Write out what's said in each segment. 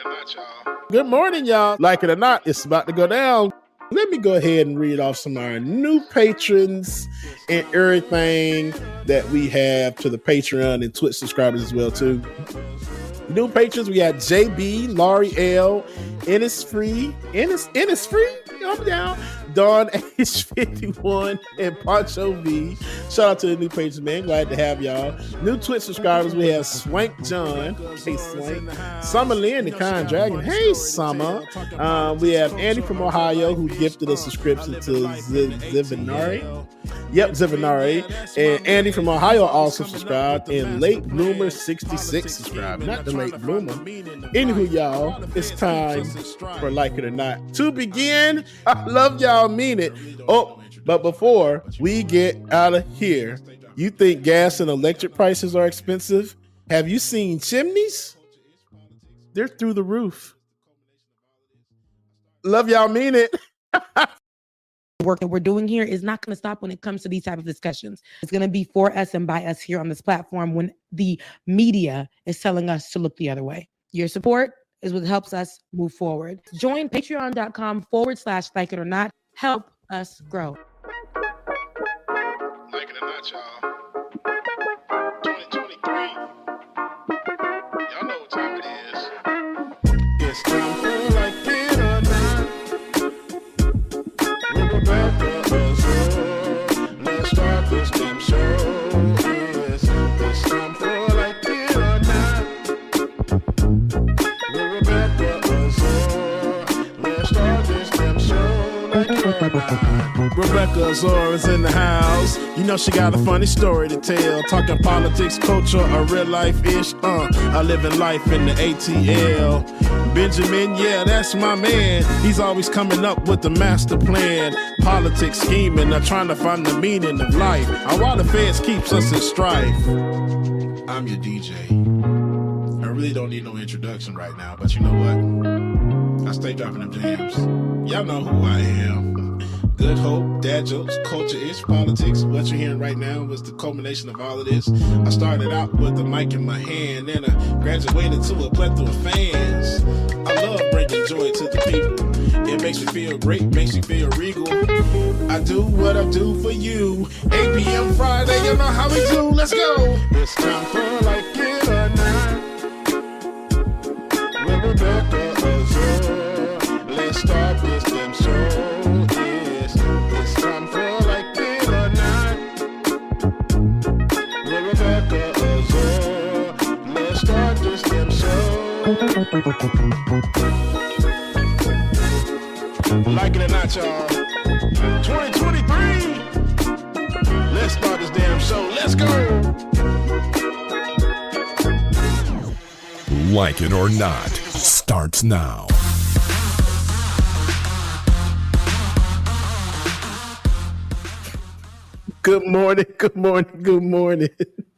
it or not, y'all. Good morning, y'all. Like it or not, it's about to go down. Let me go ahead and read off some of our new patrons and everything that we have to the Patreon and Twitch subscribers as well, too. New patrons, we got JB, Laurie L, Ennis Free, I'm down, Dawn H51, and Poncho V. Shout out to the new patrons, man. Glad to have y'all. New Twitch subscribers, we have Swank John. Hey, Swank. Summer Lynn, the Kind Dragon. Hey, Summer. We have Andy from Ohio, who gifted a subscription to Zivinari. Yep, Zivinari. And Andy from Ohio also subscribed. And Late Bloomer 66 subscribed. Not the Late Bloomer. Anywho, y'all, it's time for Like It or Not to begin. I love y'all, mean it. Oh, but before we get out of here, you think gas and electric prices are expensive? Have you seen chimneys? They're through the roof. Love y'all, mean it. Work that we're doing here is not going to stop when it comes to these type of discussions. It's going to be for us and by us here on this platform when the media is telling us to look the other way. Your support is what helps us move forward. Join patreon.com/like it or not. Help us grow. Like it or not, y'all. 2023. Y'all know what time it is. It's time for Like It or Not. Rebecca Azor. Let's start this damn show. Yes, it's time for Like It or Not. Rebecca Azor. Let's start this damn show. Like It or Not. Rebecca Azor is in the house. You know she got a funny story to tell. Talking politics, culture, or real life-ish. I live in life in the ATL. Benjamin, yeah, that's my man. He's always coming up with the master plan. Politics, scheming, or trying to find the meaning of life. And while the feds keeps us in strife. I'm your DJ. I really don't need no introduction right now, but you know what? I stay dropping them jams. Y'all know who I am. Good hope, dad jokes, culture-ish, politics. What you're hearing right now was the culmination of all of this. I started out with the mic in my hand, then I graduated to a plethora of fans. I love bringing joy to the people. It makes me feel great, makes me feel regal. I do what I do for you. 8 p.m. Friday, you know how we do. Let's go. It's time for Like It or Not. With Rebecca Azor. Let's start this damn show. It's time for Like It or Not. With Rebecca Azor. Let's start this damn show. Like it or not, y'all. 2023. Let's start this damn show. Let's go. Like It or Not starts now. Good morning, good morning, good morning.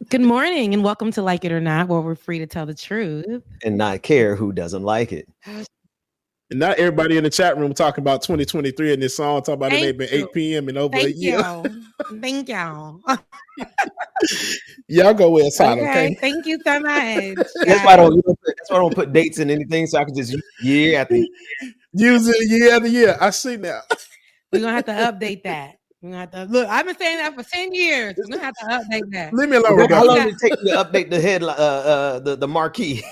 Good morning and welcome to Like It or Not, where we're free to tell the truth and not care who doesn't like it. And not everybody in the chat room talking about 2023 and this song, talking about it been 8 p.m. and over a year. Thank y'all. Y'all go with us, okay? Thank you so much. That's why I don't put dates in anything, so I can just use year after year. Use it year after year. I see now. We're gonna have to update that. We're gonna have to look. I've been saying that for 10 years. We're gonna have to update that. Leave me alone. How long did it take you to update the headline, the marquee?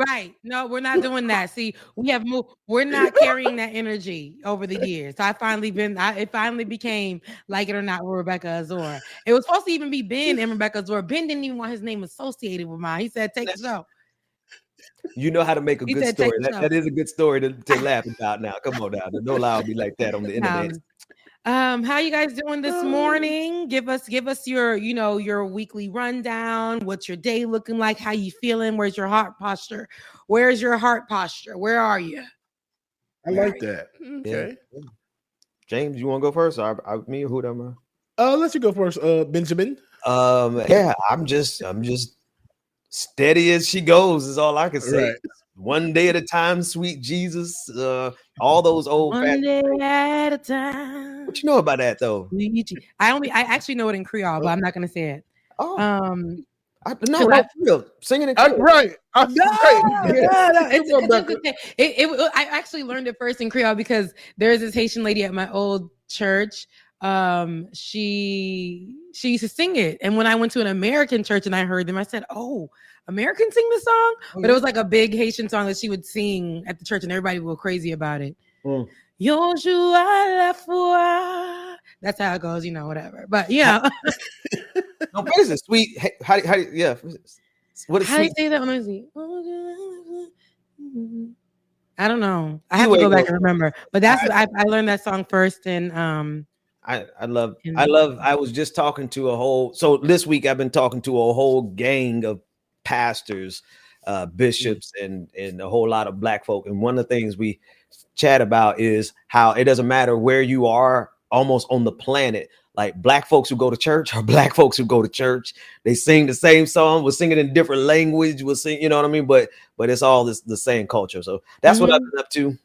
Right. No, we're not doing that. See, we have moved. We're not carrying that energy over the years. It finally became Like It or Not with Rebecca Azor. It was supposed to even be Ben and Rebecca Azor. Ben didn't even want his name associated with mine. He said, "Take the show." You know how to make a good story. That is a good story to laugh about now. Come on now. Don't allow me like that on the internet. How you guys doing this morning? Give us your, your weekly rundown. What's your day looking like? How you feeling? Where's your heart posture? Where are you? I like that. Okay. Yeah. James, you want to go first? Me or who am I? Let you go first, Benjamin. Yeah, I'm just steady as she goes is all I can say. Right. One day at a time, sweet Jesus. All those old one day at a time. What you know about that though? I actually know it in Creole, but I'm not gonna say it. Oh, No, real singing it. Right. No. I actually learned it first in Creole because there's this Haitian lady at my old church. She used to sing it, and when I went to an American church and I heard them, I said, "Oh, Americans sing this song?" But it was like a big Haitian song that she would sing at the church, and everybody would go crazy about it. Yo joue la foi. That's how it goes, whatever. But yeah. No, what is it? Sweet. How yeah. What is how do you say that one? I don't know. I have to go back and remember. But I learned that song first, and I was just talking to this week I've been talking to a whole gang of pastors, bishops, and a whole lot of black folk. And one of the things we chat about is how it doesn't matter where you are almost on the planet. Like black folks who go to church or black folks who go to church, they sing the same song. We'll sing it in different language. We'll sing, you know what I mean? But it's all the same culture. So that's what I've been up to.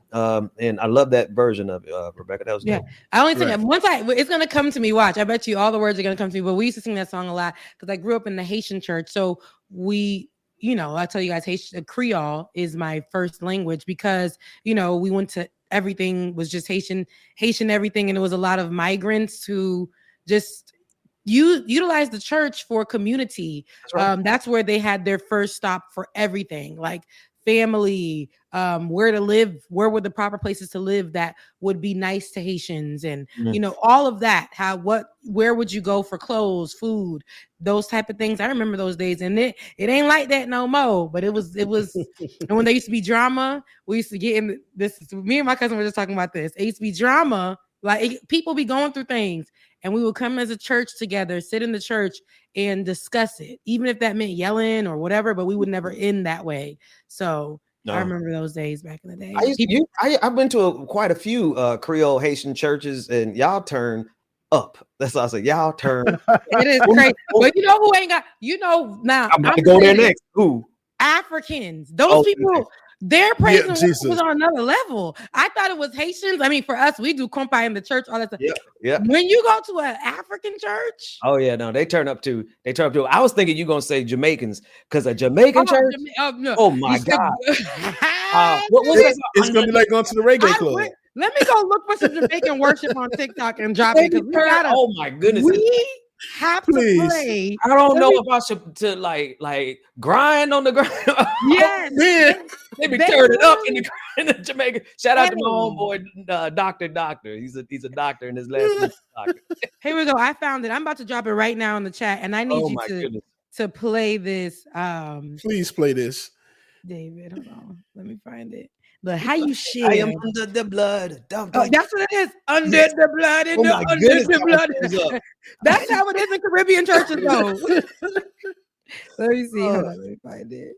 And I love that version of it, Rebecca. That was dope. I only sing it once. It's gonna come to me. Watch. I bet you all the words are gonna come to me. But we used to sing that song a lot because I grew up in the Haitian church. So we, I tell you guys, Haitian Creole is my first language because we went to everything was just Haitian everything, and it was a lot of migrants who just utilize the church for community. That's right. That's where they had their first stop for everything, like family, where to live, where were the proper places to live that would be nice to Haitians, and all of that. Where would you go for clothes, food, those type of things. I remember those days, and it ain't like that no more. But it was. And when there used to be drama, we used to get in this. Me and my cousin were just talking about this. It used to be drama. Like people be going through things, and we would come as a church together, sit in the church and discuss it, even if that meant yelling or whatever, but we would never end that way. So I remember those days back in the day. I've been to quite a few Creole Haitian churches, and y'all turn up. That's what I say. Y'all turn. It is crazy. But who ain't got, now. I'm about to go there next. Who? Africans. Those people. Their praise was on another level. I thought it was Haitians. I mean, for us, we do compa in the church, all that stuff. Yeah. When you go to an African church, no, they turn up too. I was thinking you're gonna say Jamaicans because a Jamaican church. No. Oh my God! It's gonna be like going to the reggae club. Let me go look for some Jamaican worship on TikTok and drop it. Oh my goodness! Have to play. I don't know if I should to like grind on the ground. Yes, they be turning up in the Jamaica. Shout out to my homeboy, Doctor. He's a doctor, and his last name is Doctor. Here we go. I found it. I'm about to drop it right now in the chat, and I need you to play this. Please play this, David. Hold on, let me find it. But how you share? I am under the blood. That's what it is. Under the blood. Under the blood. That's how it is in Caribbean churches, though. Let me see. Hold on, let me find it.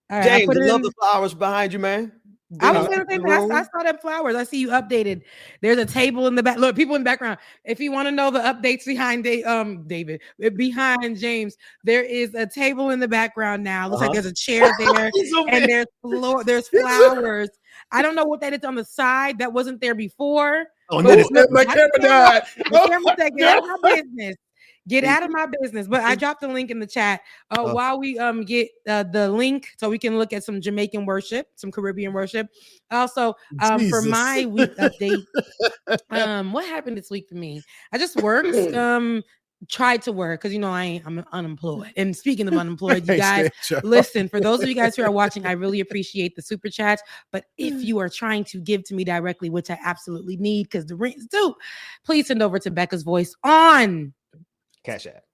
All right, James, I love the flowers behind you, man. I was going to say, I saw them flowers. I see you updated. There's a table in the back. Look, people in the background. If you want to know the updates behind David, behind James, there is a table in the background now. Looks like there's a chair there, and there's flowers. I don't know what that is on the side that wasn't there before. Oh no, my camera died. My camera said, get out of my business. Get out of my business. But I dropped the link in the chat while we get the link so we can look at some Jamaican worship, some Caribbean worship. Also, for my week update, what happened this week for me? I just worked. Tried to work because I'm unemployed. And speaking of unemployed, you guys listen, for those of you guys who are watching, I really appreciate the super chats. But if you are trying to give to me directly, which I absolutely need because the rent's due, please send over to Becca's Voice on Cash App.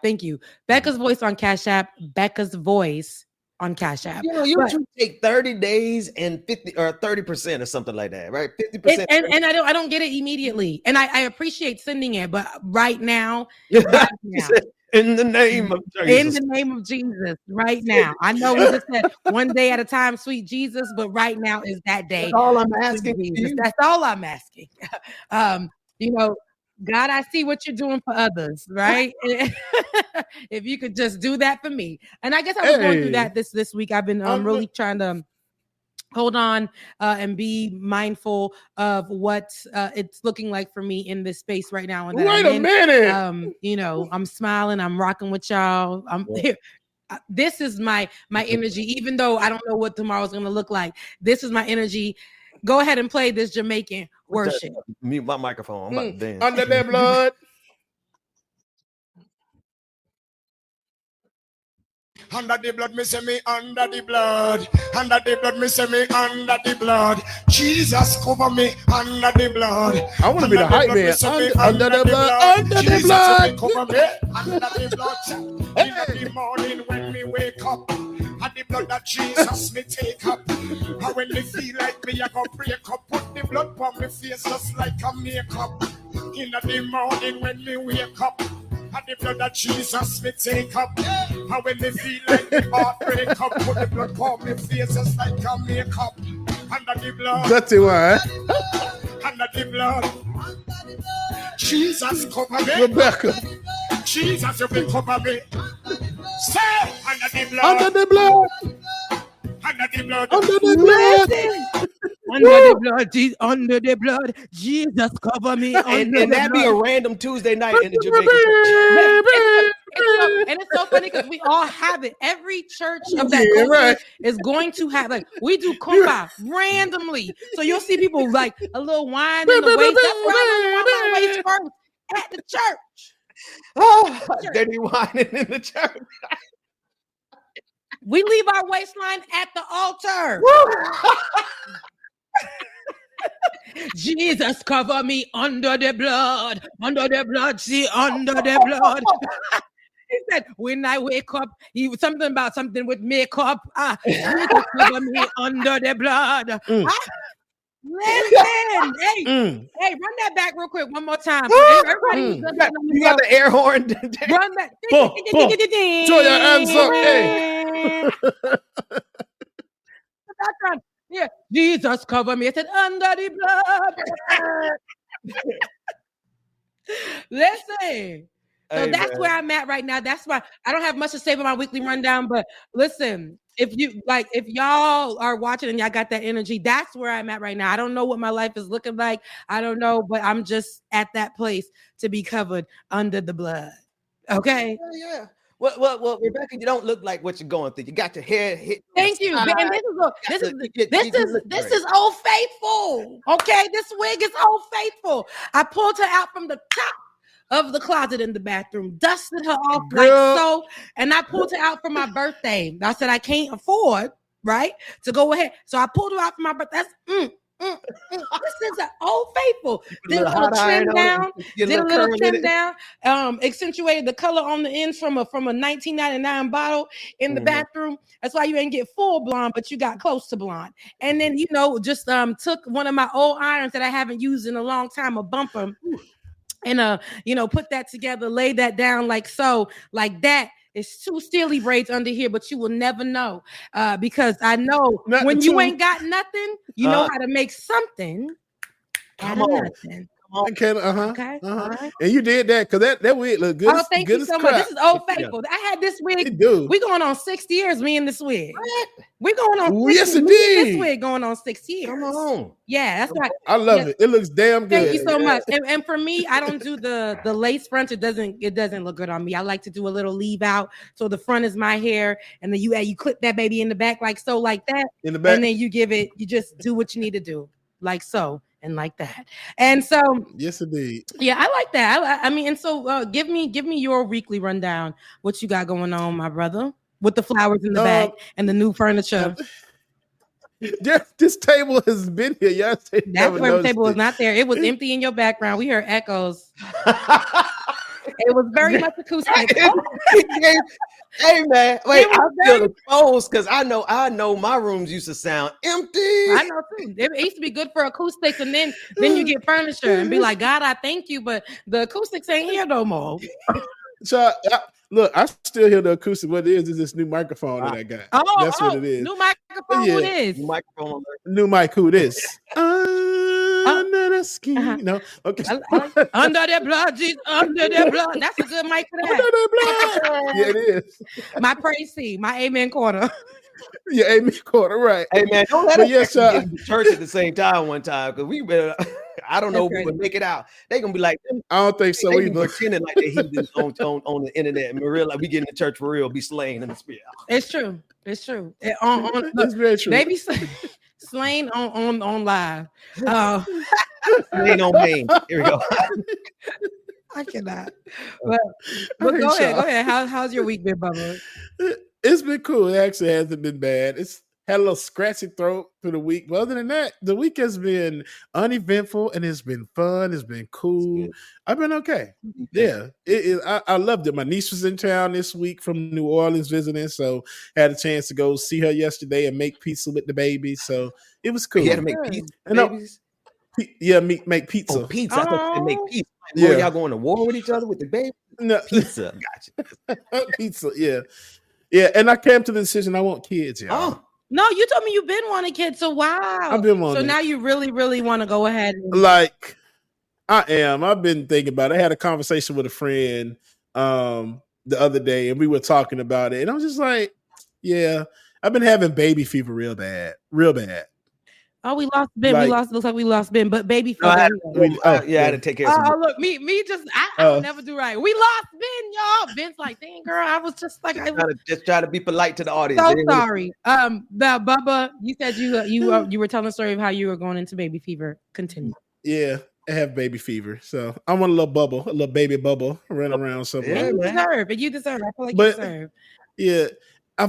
Thank you. Becca's Voice on Cash App. Becca's Voice on Cash App. You take 30 days and 50 or 30% or something like that, right? 50%. And I don't get it immediately. And I appreciate sending it, but right now, in the name of Jesus. In the name of Jesus, right now. I know we just said one day at a time, sweet Jesus, but right now is that day. That's all I'm asking. That's all I'm asking. God, I see what you're doing for others, right? If you could just do that for me. And I guess I was going through that this week. I've been really trying to hold on and be mindful of what it's looking like for me in this space right now. And wait a minute. I'm smiling. I'm rocking with y'all. I'm here. this is my energy, even though I don't know what tomorrow's going to look like. This is my energy. Go ahead and play this Jamaican worship. Mute my microphone. I'm about to dance. Under their blood. Under the blood, me say me under the blood. Under the blood, me say me under the blood. Jesus cover me under the blood. I want to be the hype man. Under the blood. Under the blood. Cover me under the blood. In the morning when me wake up, and the blood that Jesus me take up. And when me feel like me, I go break up. Put the blood on me face just like a makeup. In the morning when me wake up, and the blood that Jesus me take up. And when me feel like me heart break up, put the blood on me face just like a makeup. Under the blood. Dirty one. Under the blood. Jesus cover me. Rebecca. Jesus, you will cover me. Say under the blood. Under the blood. Under the blood. Under the blood. Under the blood, under the blood, Jesus cover me. And that'd be a random Tuesday night in the Jamaican church. And it's so funny because we all have it. Every church of that culture is going to have, like, we do compa randomly. So you'll see people like a little wine in the waist. That's why I want my waist first at the church. Oh, dirty whining in the church. We leave our waistline at the altar. Jesus cover me under the blood, see, under the blood. He said, when I wake up, he was something about something with makeup. Jesus cover me under the blood. Listen, hey, run that back real quick one more time. Everybody, you got the air horn. Run that. Throw your hands up, hey. Background. Yeah, Jesus cover me. I said, under the blood. Listen. So that's where I'm at right now. That's why I don't have much to say about my weekly rundown. But listen, if y'all are watching and y'all got that energy, that's where I'm at right now. I don't know what my life is looking like. I don't know, but I'm just at that place to be covered under the blood. Okay. Yeah. Well, Rebecca, you don't look like what you're going through. You got your hair hit. Thank you. And this is Old Faithful. Okay, this wig is Old Faithful. I pulled her out from the top of the closet in the bathroom, dusted her off like so, and I pulled her out for my birthday. I said I can't afford, right, to go ahead. So I pulled her out for my birthday. That's this is an Old Faithful. Did a little trim down. Accentuated the color on the ends from a 1999 bottle in the bathroom. That's why you ain't get full blonde, but you got close to blonde. And then just took one of my old irons that I haven't used in a long time, a bumper, and put that together, lay that down like so, like that. It's 2 steely braids under here, but you will never know because I know when you ain't got nothing, you know how to make something out of nothing. Okay. Okay. Right. And you did that because that wig look good. Oh, thank you so much. This is Old Faithful. Yeah. I had this wig. We going on 6 years. Me and this wig. What? We going on. Yes, indeed. This wig going on 6 years. Come on. Yeah, that's right. I love it. It looks damn good. Thank you so much. And for me, I don't do the lace front. It doesn't look good on me. I like to do a little leave out. So the front is my hair, and then you clip that baby in the back like so, like that. In the back, and then you just do what you need to do, like so. And like that, and so yes, indeed. Yeah, I like that. I mean, and so give me your weekly rundown. What you got going on, my brother, with the flowers in the back and the new furniture. This table has been here. Yes, that table was not there. It was empty in your background. We heard echoes. It was very much acoustic. Hey man, wait! I feel the pose because I know my rooms used to sound empty. I know too. It used to be good for acoustics, and then you get furniture and be like, God, I thank you, but the acoustics ain't here no more. So look, I still hear the acoustic. What it is this new microphone that I got. That's what it is. New microphone. Who it is? New microphone. New mic. Who this? Under the skin. No, okay. Under the blood, Jesus. Under the blood. That's a good mic for that. Under the blood. Yeah, it is. My praise seat. My amen quarter. Yeah, amen quarter. Right. Hey man, don't let us get to church at the same time one time because I don't know if we would make it out. They're gonna be like, I don't think so they either. pretending like they're heathens on the internet, and real like we get in the church for real, be slain in the spirit. It's true. It's true. It's very true. They be slain on live. Slain on main. Here we go. I cannot. But go ahead. How's your week been, Bubba? It's been cool. It actually hasn't been bad. It's had a little scratchy throat through the week. But other than that, the week has been uneventful and it's been fun. It's been cool. I've been okay. Yeah. I loved it. My niece was in town this week from New Orleans visiting. So had a chance to go see her yesterday and make pizza with the baby. So it was cool. You had to make pizza with babies? Yeah, make pizza. Oh, pizza. I thought they make pizza. Yeah. Y'all going to war with each other with the baby? No. Pizza. Gotcha. Pizza, yeah. Yeah, and I came to the decision I want kids, y'all. Oh. No, you told me you've been wanting kids, so wow. I've been wanting. So now you really, really want to go ahead. Like, I am. I've been thinking about it. I had a conversation with a friend the other day, and we were talking about it, and I was just like, yeah, I've been having baby fever real bad. Oh, we lost Ben. Looks like we lost Ben, but baby fever. I had to take care of some. Oh, look, me just, I would never do right. We lost Ben, y'all. Ben's like, dang, girl, I was just like, just try to be polite to the audience. So sorry. Bubba, you said you were telling a story of how you were going into baby fever. Continue. Yeah, I have baby fever, so I want a little baby bubble running around somewhere. Yeah, you deserve. I feel like you deserve. Yeah,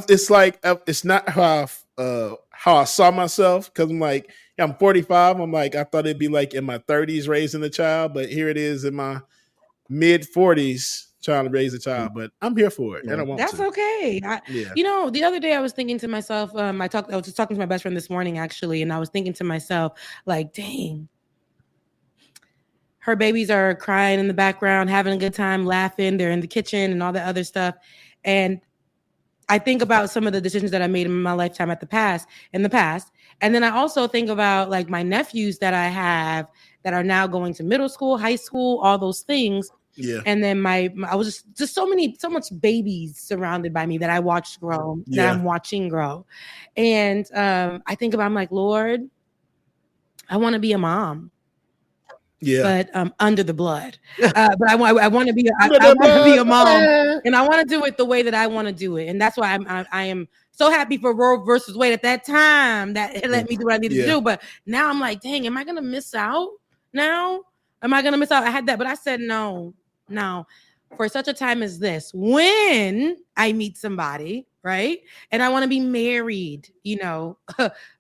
it's like it's not how I saw myself, because I'm like, I'm 45. I'm like, I thought it'd be like in my 30s raising a child, but here it is in my mid 40s trying to raise a child. But I'm here for it. I don't want That's okay. You know, the other day I was thinking to myself, I was just talking to my best friend this morning actually, and I was thinking to myself, like, dang, her babies are crying in the background, having a good time, laughing. They're in the kitchen and all that other stuff, and I think about some of the decisions that I made in my lifetime in the past. And then I also think about like my nephews that I have that are now going to middle school, high school, all those things. Yeah. And then I was just so much babies surrounded by me that I watched grow, that I'm watching grow. And I think about, I'm like, Lord, I want to be a mom. Yeah, but under the blood. But I want to be a mom, and I want to do it the way that I want to do it, and that's why I am so happy for Roe versus Wade at that time that it let me do what I needed to do. But now I'm like, dang, am I gonna miss out? Now, am I gonna miss out? I had that, but I said no. For such a time as this, when I meet somebody, right, and I want to be married, I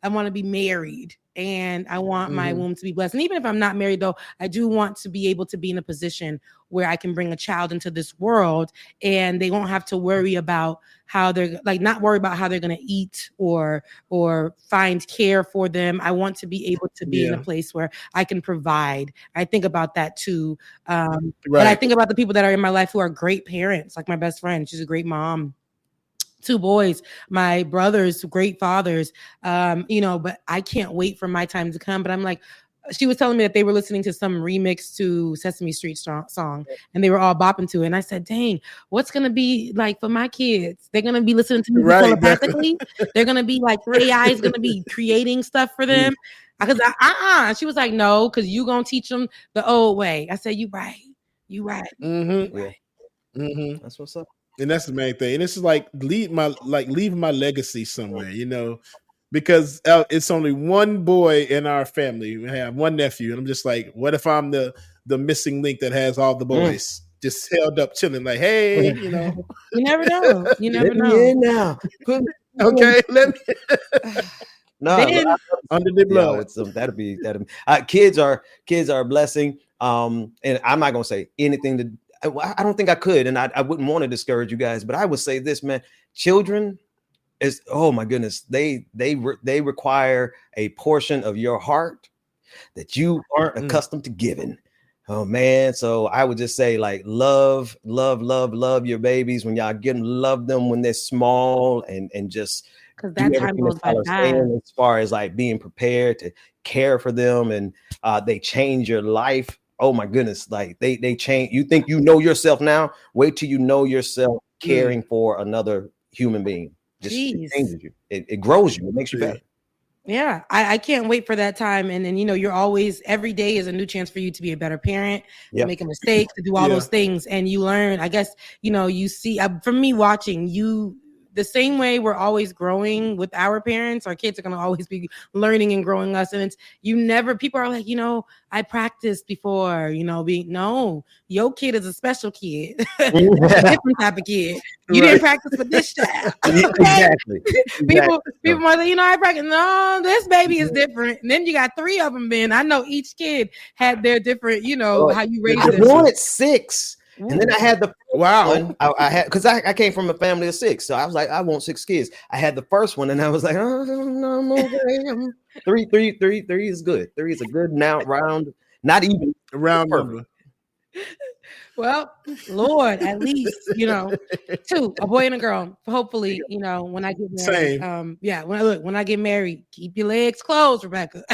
want to be married. And I want my womb to be blessed. And even if I'm not married, though, I do want to be able to be in a position where I can bring a child into this world and they won't have to worry about how they're not worry about how they're going to eat or find care for them. I want to be able to be in a place where I can provide. I think about that too. But I think about the people that are in my life who are great parents, like my best friend. She's a great mom. 2 boys, my brothers, great fathers, but I can't wait for my time to come. But I'm like, she was telling me that they were listening to some remix to Sesame Street song and they were all bopping to it. And I said, dang, what's going to be like for my kids? They're going to be listening to me telepathically. They're going to be like, AI is going to be creating stuff for them. Because she was like, no, because you going to teach them the old way. I said, you right. Mm-hmm. Yeah. Mm-hmm. That's what's up. And that's the main thing. And this is like leaving my legacy somewhere, because it's only one boy in our family. We have one nephew, and I'm just like, what if I'm the missing link that has all the boys just held up, chilling, like, hey, You never know. You never know. Now. Okay, let me. No, under the blood. That'll be. Kids are a blessing. And I'm not gonna say anything I don't think I could, and I wouldn't want to discourage you guys, but I would say this, man. Children is, oh my goodness, they require a portion of your heart that you aren't accustomed to giving. Oh man, so I would just say, like, love your babies when y'all get them. Love them when they're small, and just because that time goes by fast. As far as like being prepared to care for them, and they change your life. Oh my goodness, like they change. You think you know yourself now? Wait till you know yourself caring for another human being. Just it changes you. It grows you. It makes you better. Yeah, I can't wait for that time. And then, you're always, every day is a new chance for you to be a better parent, to make a mistake, to do all those things. And you learn, I guess, you see, from me watching you, the same way we're always growing with our parents, our kids are going to always be learning and growing us. And people are like, I practiced before, no, your kid is a special kid, a different type of kid. You didn't practice for this child. Exactly. People are like, I practice. No, this baby is different. And then you got 3 of them, Ben. I know each kid had their different, how you raise them. I wanted 6. And then I had the one. I had, because I came from a family of 6, so I was like, I want 6 kids. I had the first one, and I was like, oh no, I'm okay. 3 is good. 3 is a good round, not even round number. Well, Lord, at least 2, a boy and a girl. Hopefully, when I get married. Same. When I get married, keep your legs closed, Rebecca.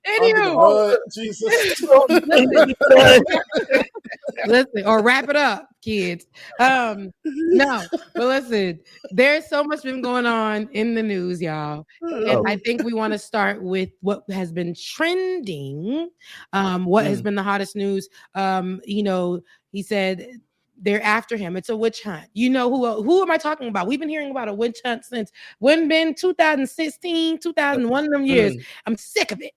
Anywho, Jesus. Listen, or wrap it up, kids. No, but listen, there's so much been going on in the news, y'all. And I think we want to start with what has been trending, what has been the hottest news. He said they're after him. It's a witch hunt. Who am I talking about? We've been hearing about a witch hunt since when, been 2016, 2001, them years. I'm sick of it.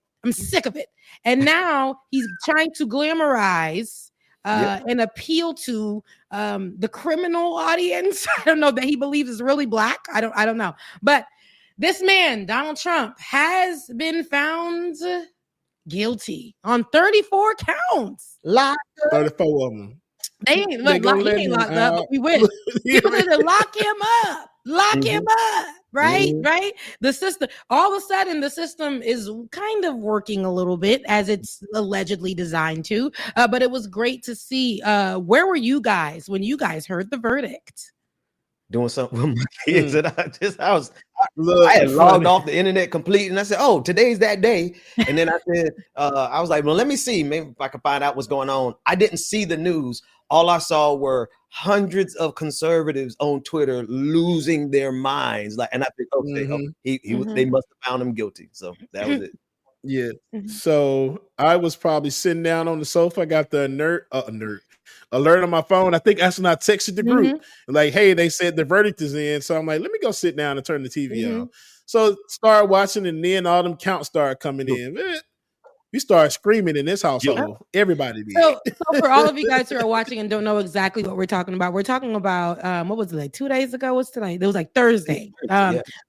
And now he's trying to glamorize and appeal to the criminal audience. I don't know, that he believes is really black. I don't know. But this man, Donald Trump, has been found guilty on 34 counts. 34 of them. He ain't locked up, but we wish. People need to lock him up. Right? The system, all of a sudden, the system is kind of working a little bit as it's allegedly designed to. But it was great to see. Where were you guys when you guys heard the verdict? Doing something with my kids, and I had logged off the internet completely, and I said, "Oh, today's that day." And then I said, "I was like, well, let me see, maybe if I can find out what's going on." I didn't see the news. All I saw were hundreds of conservatives on Twitter losing their minds. And I think, okay, they must have found him guilty. So that was it. Yeah. So I was probably sitting down on the sofa. I got the alert on my phone. I think that's when I texted the group. Like, hey, they said the verdict is in. So I'm like, let me go sit down and turn the TV on. So start watching, and then all them counts started coming in. We started screaming in this household. Everybody did. So for all of you guys who are watching and don't know exactly what we're talking about what was it, like 2 days ago? What's tonight? It was like Thursday.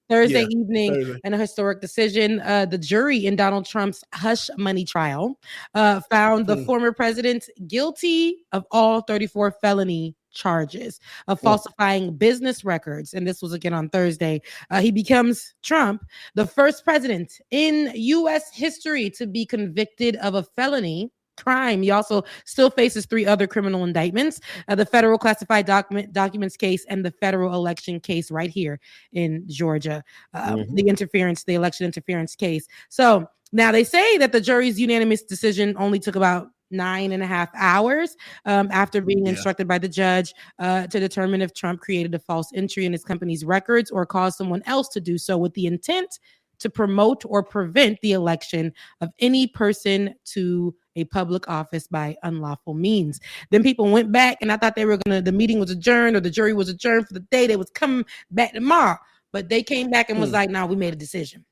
Thursday evening, in a historic decision, the jury in Donald Trump's hush money trial found the former president guilty of all 34 felony charges of falsifying business records. And this was again on Thursday. He becomes, Trump, the first president in U.S. history to be convicted of a felony crime. He also still faces 3 other criminal indictments, the federal classified documents case and the federal election case right here in Georgia, the election interference case. So now they say that the jury's unanimous decision only took about 9.5 hours after being instructed by the judge to determine if Trump created a false entry in his company's records or caused someone else to do so with the intent to promote or prevent the election of any person to a public office by unlawful means. Then people went back, and I thought the meeting was adjourned, or the jury was adjourned for the day. They was coming back tomorrow, but they came back and was like, "No, we made a decision."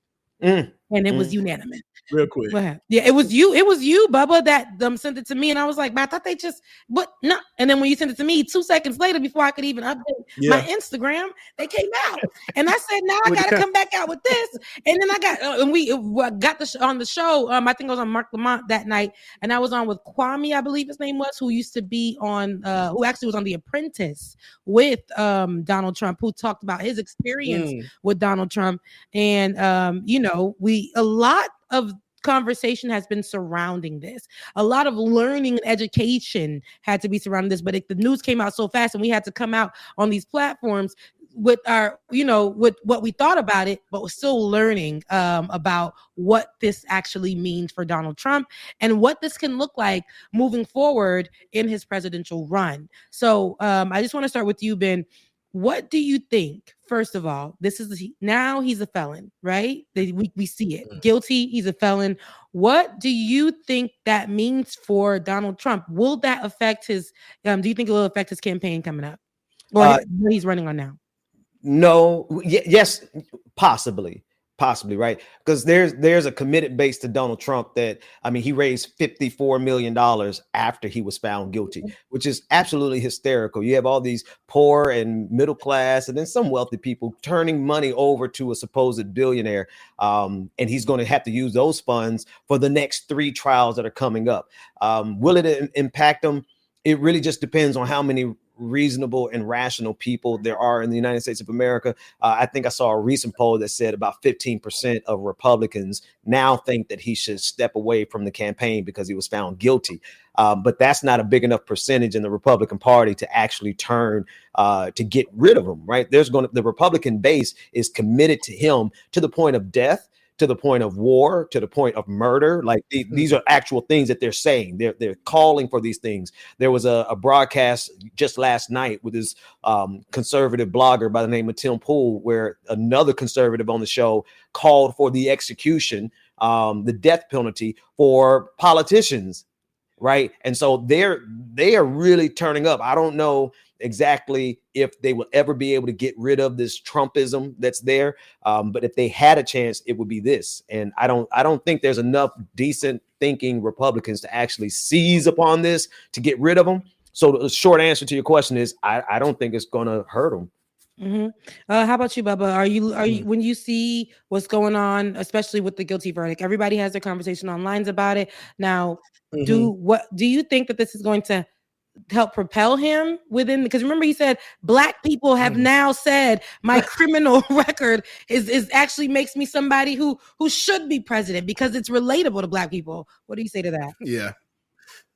And it was unanimous. Real quick. Yeah, it was you, Bubba, that sent it to me. And I was like, I thought they just, what? No. And then when you sent it to me 2 seconds later, before I could even update my Instagram, they came out. And I said, now I got to come back out with this. And then we got on the show. I think I was on Mark Lamont that night. And I was on with Kwame, I believe his name was, who used to be on, who actually was on The Apprentice with Donald Trump, who talked about his experience with Donald Trump. And, a lot of conversation has been surrounding this. A lot of learning and education had to be surrounding this, but the news came out so fast and we had to come out on these platforms with our, with what we thought about it, but we're still learning about what this actually means for Donald Trump and what this can look like moving forward in his presidential run. So I just want to start with you, Ben. What do you think? First of all, now he's a felon, right? We see it. Guilty, he's a felon. What do you think that means for Donald Trump? Will that affect his, do you think it will affect his campaign coming up? Or what he's running on now? No, yes, possibly, right? Because there's a committed base to Donald Trump that, I mean, he raised $54 million after he was found guilty, which is absolutely hysterical. You have all these poor and middle class and then some wealthy people turning money over to a supposed billionaire. And he's going to have to use those funds for the next 3 trials that are coming up. Will it impact him? It really just depends on how many reasonable and rational people there are in the United States of America. I think I saw a recent poll that said about 15% of Republicans now think that he should step away from the campaign because he was found guilty. But that's not a big enough percentage in the Republican Party to actually turn to get rid of him, right? The Republican base is committed to him to the point of death, to the point of war, to the point of murder. Like these are actual things that they're saying. They're calling for these things. There was a broadcast just last night with this conservative blogger by the name of Tim Pool, where another conservative on the show called for the execution, the death penalty for politicians, right? And so they are really turning up. I don't know exactly if they will ever be able to get rid of this Trumpism that's there. But if they had a chance, it would be this. And I don't think there's enough decent thinking Republicans to actually seize upon this to get rid of them. So the short answer to your question is I don't think it's going to hurt them. Mm-hmm. How about you, Bubba? Are you when you see what's going on, especially with the guilty verdict, everybody has their conversation online about it. Now, do you think that this is going to help propel him within? Because remember, he said Black people have now said my criminal record is actually makes me somebody who should be president because it's relatable to Black people. What do you say to that? Yeah.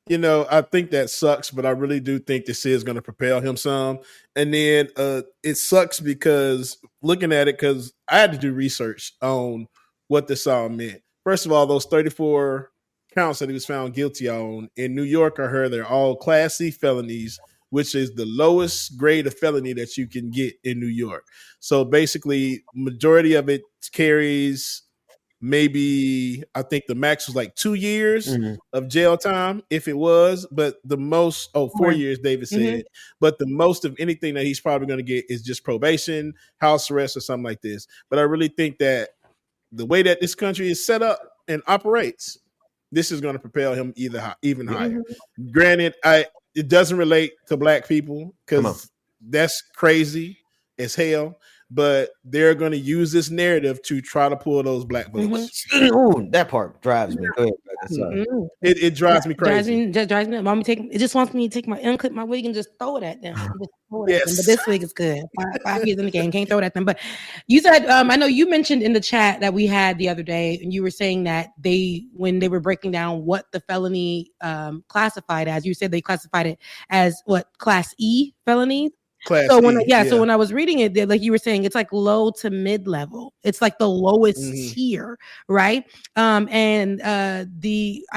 You know, I think that sucks, but I really do think this is going to propel him some. And then it sucks because looking at it, because I had to do research on what this all meant. First of all, those 34 counts that he was found guilty on in New York, I heard they're all Class C felonies, which is the lowest grade of felony that you can get in New York. So basically, majority of it carries maybe, I think the max was like 2 years of jail time if it was, but the most, 4 years, David said, but the most of anything that he's probably going to get is just probation, house arrest, or something like this. But I really think that the way that this country is set up and operates, this is going to propel him even higher. Granted, it doesn't relate to Black people because that's crazy as hell. But they're going to use this narrative to try to pull those Black votes. Ooh, that part drives me. Go ahead, it drives me crazy. It drives me. It just wants me to take unclip my wig and just throw it at them. Yes. But this wig is good. 5 years in the game, can't throw it at them. But you said, I know you mentioned in the chat that we had the other day, and you were saying that when they were breaking down what the felony classified as, you said they classified it as what, Class E felonies? So when I was reading it, like you were saying, it's like low to mid level. It's like the lowest tier, right? I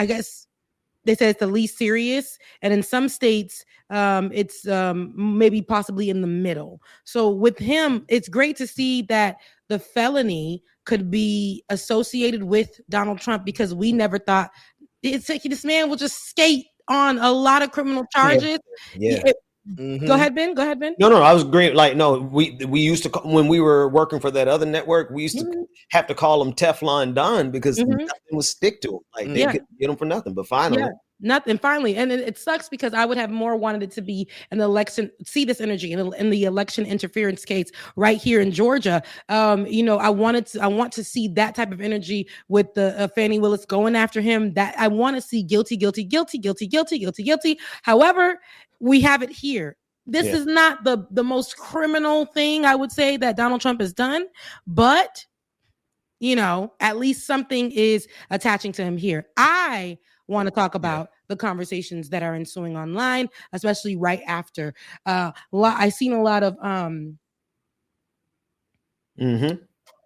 guess they said it's the least serious, and in some states, it's maybe possibly in the middle. So with him, it's great to see that the felony could be associated with Donald Trump because we never thought it's like this man will just skate on a lot of criminal charges. Go ahead, Ben. No, I was great. Like, no, we used to when we were working for that other network, we used to have to call him Teflon Don because nothing would stick to him. Like they could get him for nothing. But finally, nothing. Finally, and it sucks because I would have more wanted it to be an election. See this energy in the election interference case right here in Georgia. I want to see that type of energy with the Fannie Willis going after him. That I want to see guilty. However, we have it here. This is not the most criminal thing I would say that Donald Trump has done, but at least something is attaching to him here. I want to talk about the conversations that are ensuing online, especially right after. I've seen a lot of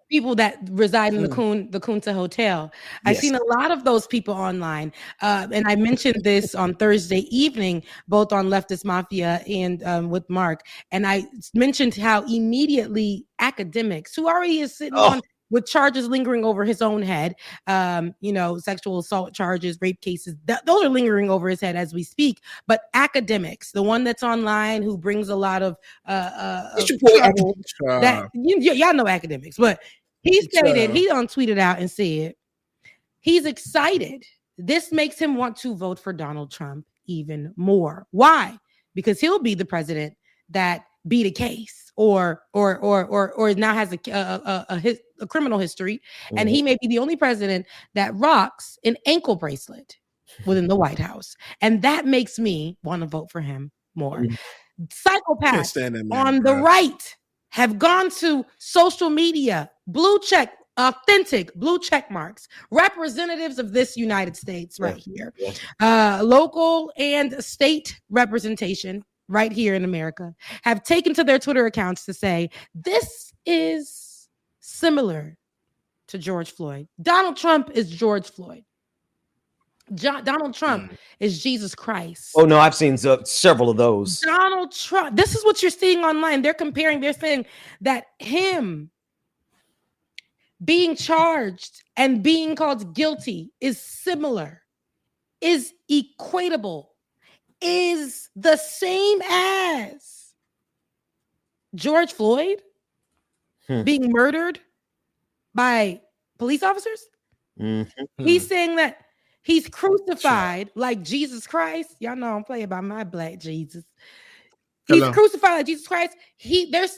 people that reside in the Kunta Hotel. I've seen a lot of those people online. And I mentioned this on Thursday evening, both on Leftist Mafia and with Mark. And I mentioned how immediately academics who already is sitting on with charges lingering over his own head, sexual assault charges, rape cases, those are lingering over his head as we speak. But academics, the one that's online who brings a lot of trouble, that y'all know academics, but he stated, he tweeted out and said he's excited. This makes him want to vote for Donald Trump even more. Why? Because he'll be the president that beat a case or now has a criminal history, and he may be the only president that rocks an ankle bracelet within the White House, and that makes me want to vote for him more. Psychopaths on the right have gone to social media, authentic blue check marks, representatives of this United States right here, local and state representation right here in America, have taken to their Twitter accounts to say, this is similar to George Floyd. Donald Trump is George Floyd. Donald Trump is Jesus Christ. Oh, no, I've seen several of those. Donald Trump, this is what you're seeing online. They're saying that him being charged and being called guilty is similar, is equatable, is the same as George Floyd being murdered by police officers. He's saying that he's crucified like Jesus Christ. Y'all know I'm playing by my black Jesus. He's crucified like Jesus Christ.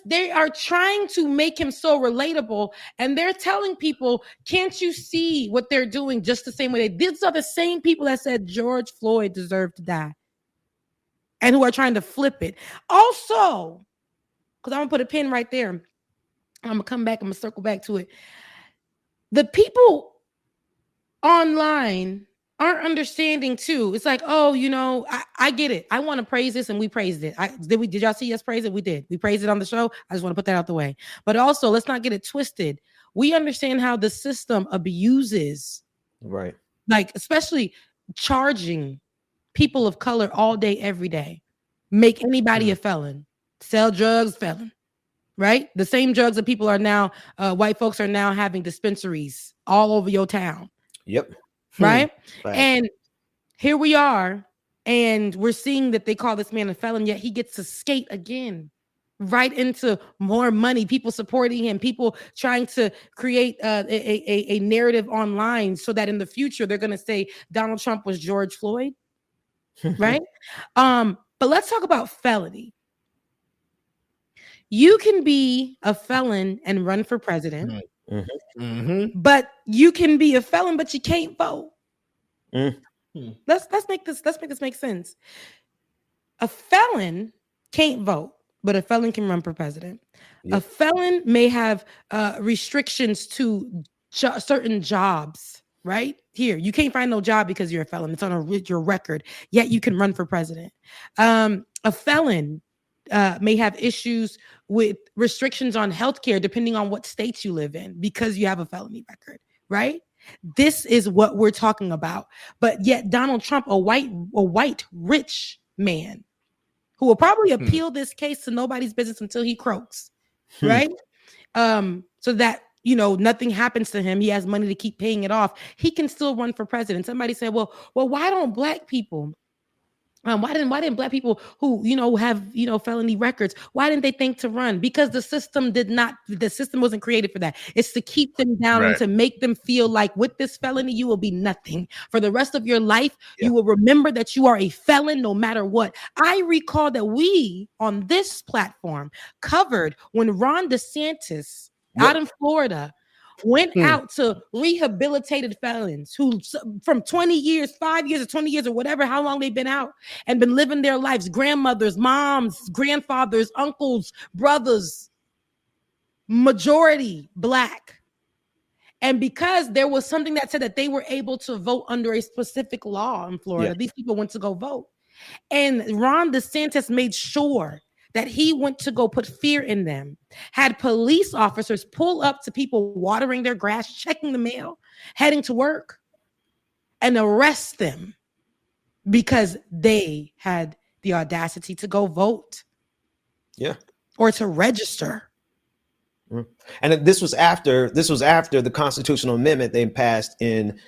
They are trying to make him so relatable, and they're telling people, can't you see what they're doing just the same way? These are the same people that said George Floyd deserved to die and who are trying to flip it. Also, because I'm going to put a pin right there. I'm going to come back. I'm going to circle back to it. The people online aren't understanding too. It's like, I get it. I want to praise this, and we praised it. Did y'all see us praise it? We did. We praised it on the show. I just want to put that out the way. But also, let's not get it twisted. We understand how the system abuses, right? Like, especially charging people of color all day, every day, make anybody a felon, sell drugs, felon, right? The same drugs that people are now, white folks are now having dispensaries all over your town. Yep. Right. And here we are, and we're seeing that they call this man a felon, yet he gets to skate again right into more money, people supporting him, people trying to create a narrative online so that in the future they're going to say Donald Trump was George Floyd. Right. But let's talk about felony. You can be a felon and run for president. But you can be a felon, but you can't vote. Let's make this make sense. A felon can't vote, but a felon can run for president. A felon may have restrictions to certain jobs. Right here, you can't find no job because you're a felon. It's on your record. Yet you can run for president. A felon may have issues with restrictions on healthcare depending on what states you live in because you have a felony record, right? This is what we're talking about. But yet Donald Trump, a white rich man who will probably appeal this case to nobody's business until he croaks, right? So that nothing happens to him. He has money to keep paying it off. He can still run for president. Somebody said, well, why don't black people? Why didn't black people who have felony records, why didn't they think to run? Because the system wasn't created for that. It's to keep them down and to make them feel like with this felony you will be nothing for the rest of your life. You will remember that you are a felon no matter what. I recall that we on this platform covered when Ron DeSantis out in Florida went out to rehabilitated felons who from 20 years, 5 years or 20 years or whatever, how long they've been out and been living their lives, grandmothers, moms, grandfathers, uncles, brothers, majority black. And because there was something that said that they were able to vote under a specific law in Florida, these people went to go vote. And Ron DeSantis made sure that he went to go put fear in them, had police officers pull up to people watering their grass, checking the mail, heading to work, and arrest them because they had the audacity to go vote. Yeah. Or to register. And this was after the constitutional amendment they passed in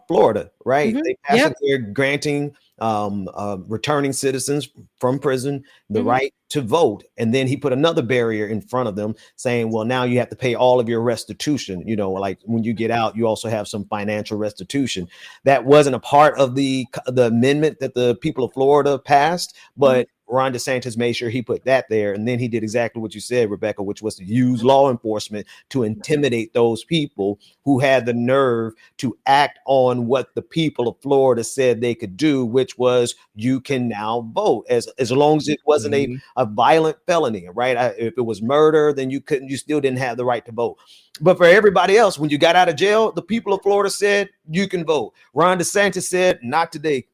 Florida, right? They passed it there granting returning citizens from prison the right to vote. And then he put another barrier in front of them saying, well, now you have to pay all of your restitution. You know, like when you get out, you also have some financial restitution. That wasn't a part of the amendment that the people of Florida passed, but Ron DeSantis made sure he put that there. And then he did exactly what you said, Rebecca, which was to use law enforcement to intimidate those people who had the nerve to act on what the people of Florida said they could do, which was you can now vote as long as it wasn't a violent felony, right? If it was murder, then you still didn't have the right to vote. But for everybody else, when you got out of jail, the people of Florida said you can vote. Ron DeSantis said, not today.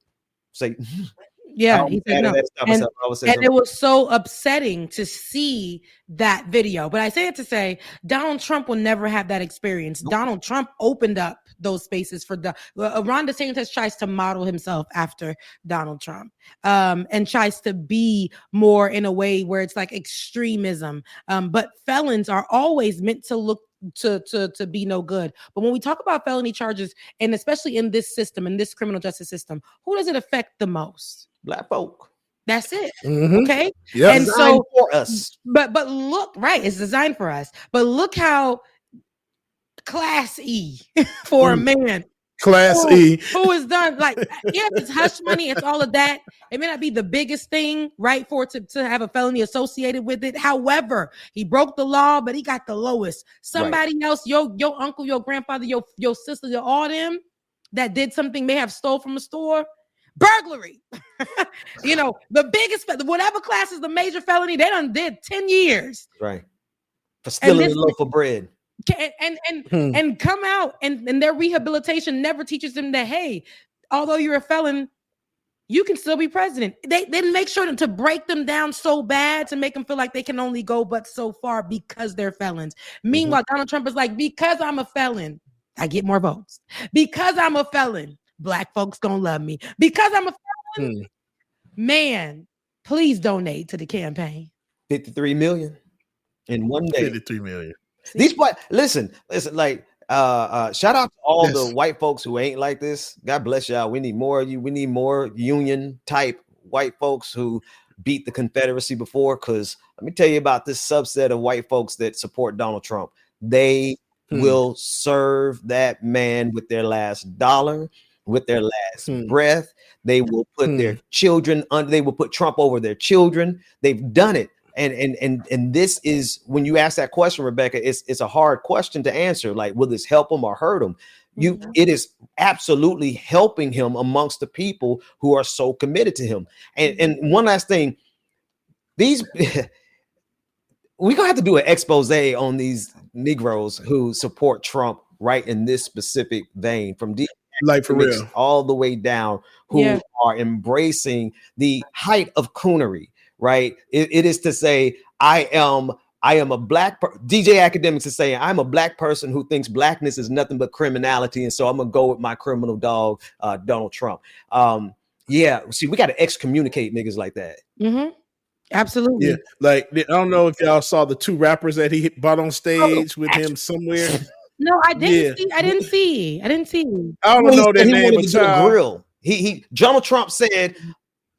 Say, yeah, he said no. And it was so upsetting to see that video. But I say it to say Donald Trump will never have that experience. Nope. Donald Trump opened up those spaces for Ron DeSantis tries to model himself after Donald Trump and tries to be more in a way where it's like extremism. But felons are always meant to look to be no good. But when we talk about felony charges, and especially in this system, in this criminal justice system, who does it affect the most? Black folk. That's it. Okay. Yeah. And so for us. But look, right, it's designed for us. But look how Class E for a man. Class E. Who is done like, yeah, it's hush money, it's all of that. It may not be the biggest thing, right, for it to have a felony associated with it. However, he broke the law, but he got the lowest. Somebody else, your uncle, your grandfather, your sister, all them that did something, may have stole from a store. Burglary, you know, the biggest, whatever class is the major felony, they done did 10 years. Right. For stealing a loaf of bread. And come out and their rehabilitation never teaches them that, hey, although you're a felon, you can still be president. They make sure to break them down so bad to make them feel like they can only go but so far because they're felons. Meanwhile, Donald Trump is like, because I'm a felon, I get more votes. Because I'm a felon, Black folks gonna love me. Because I'm a felon, man, please donate to the campaign. 53 million in one day. 53 million. These listen, like shout out to all the white folks who ain't like this. God bless y'all. We need more of you. We need more union type white folks who beat the Confederacy before. Because let me tell you about this subset of white folks that support Donald Trump. They will serve that man with their last dollar, with their last breath. They will put their children under. They will put Trump over their children. They've done it. And this is, when you ask that question, Rebecca, it's a hard question to answer. Like, will this help him or hurt him? It is absolutely helping him amongst the people who are so committed to him. And one last thing, we're gonna have to do an expose on these Negroes who support Trump, right, in this specific vein, from deep, like for real, all the way down, who are embracing the height of coonery. Right. It is to say, I am a black DJ Academics is saying I'm a black person who thinks blackness is nothing but criminality. And so I'm going to go with my criminal dog, Donald Trump. Yeah. See, we got to excommunicate niggas like that. Absolutely. Yeah. Like, I don't know if y'all saw the two rappers that he brought on stage with him somewhere. No, I didn't see. I didn't see. I don't know their name. He wanted a grill. Donald Trump said,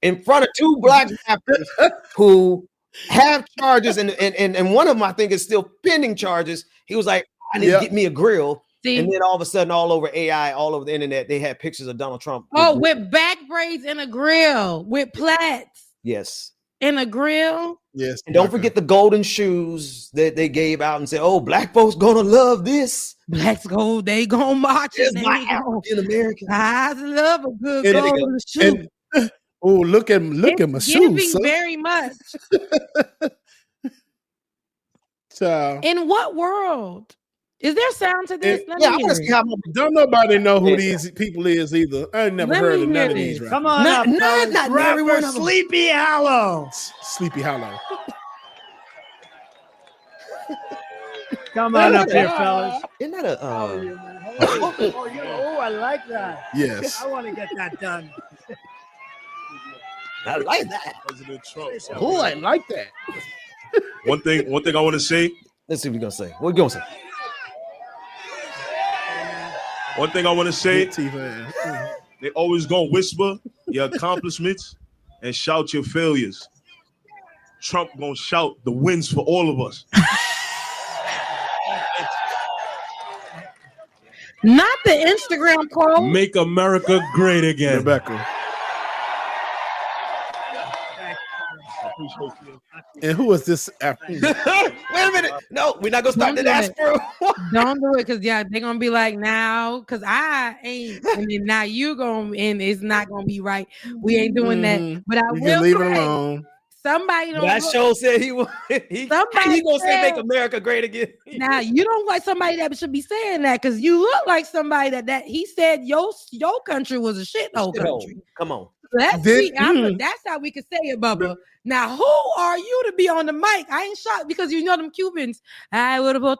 in front of two black rappers who have charges, and one of them I think is still pending charges. He was like, I need to get me a grill. See? And then all of a sudden, all over AI, all over the internet, they had pictures of Donald Trump. With back braids and a grill, with plaits. Yes. And a grill. Yes. And don't forget the golden shoes that they gave out and said, oh, black folks gonna love this. Blacks go, they gonna march. It's my African American. I love a good golden shoe. Oh, look at my shoes. Very much. So, in what world Is there sound to this? Let Yeah, I me want to hear see it. how much. Don't nobody know who these people is either. I ain't never Let heard me of none hear of these this. rappers. Come on Not- up, not- fellas. not Rapper every one of 'em. Sleepy Hollow. Sleepy Hollow. Come on up here, fellas. Isn't that a? Oh, I like that. Yes. I want to get that done. I like that. President Trump. Oh, I like that. One thing I want to say. Let's see what we're gonna say. What we gonna say? One thing I want to say. Big teeth, man. They always gonna whisper your accomplishments and shout your failures. Trump gonna shout the wins for all of us. Not the Instagram quote. Make America great again. Rebecca. And who is this after? Wait a minute. No, we're not gonna start Don't that do ass. Don't do it, because they're gonna be like, now, because I ain't, and then now you gonna, and it's not gonna be right. We ain't doing that. But I You will can leave say, it alone. somebody don't That look- show said he Somebody gonna say said- make America great again. Now you don't like somebody that should be saying that, because you look like somebody that he said your country was a shithole country. Come on. Let's Did- see. That's how we can say it, Bubba. Now, who are you to be on the mic? I ain't shocked, because you know them Cubans. I would have put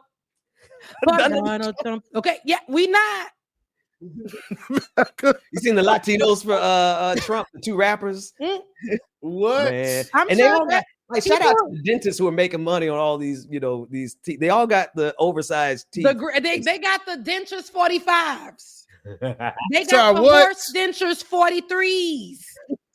Donald Trump. Okay, yeah, we not. You seen the Latinos for Trump, the two rappers? What? Man. I'm And they sure all got, like, shout out to people- the dentists who are making money on all these, these teeth. They all got the oversized teeth. They got the dentures 45s. They So got the what? horse dentures 43s.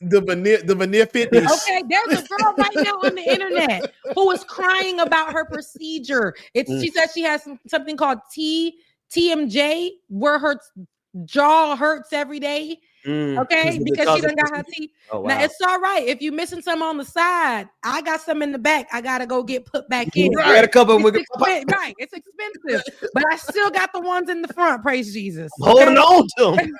The veneer 50s. Okay, there's a girl right now on the internet who is crying about her procedure. She says she has something called TMJ, where her jaw hurts every day. Okay, because she done got her teeth. Oh, wow. Now it's all right if you're missing some on the side. I got some in the back. I gotta go get put back in. Right. A couple Right, it's expensive, but I still got the ones in the front. Praise Jesus. holding on to them.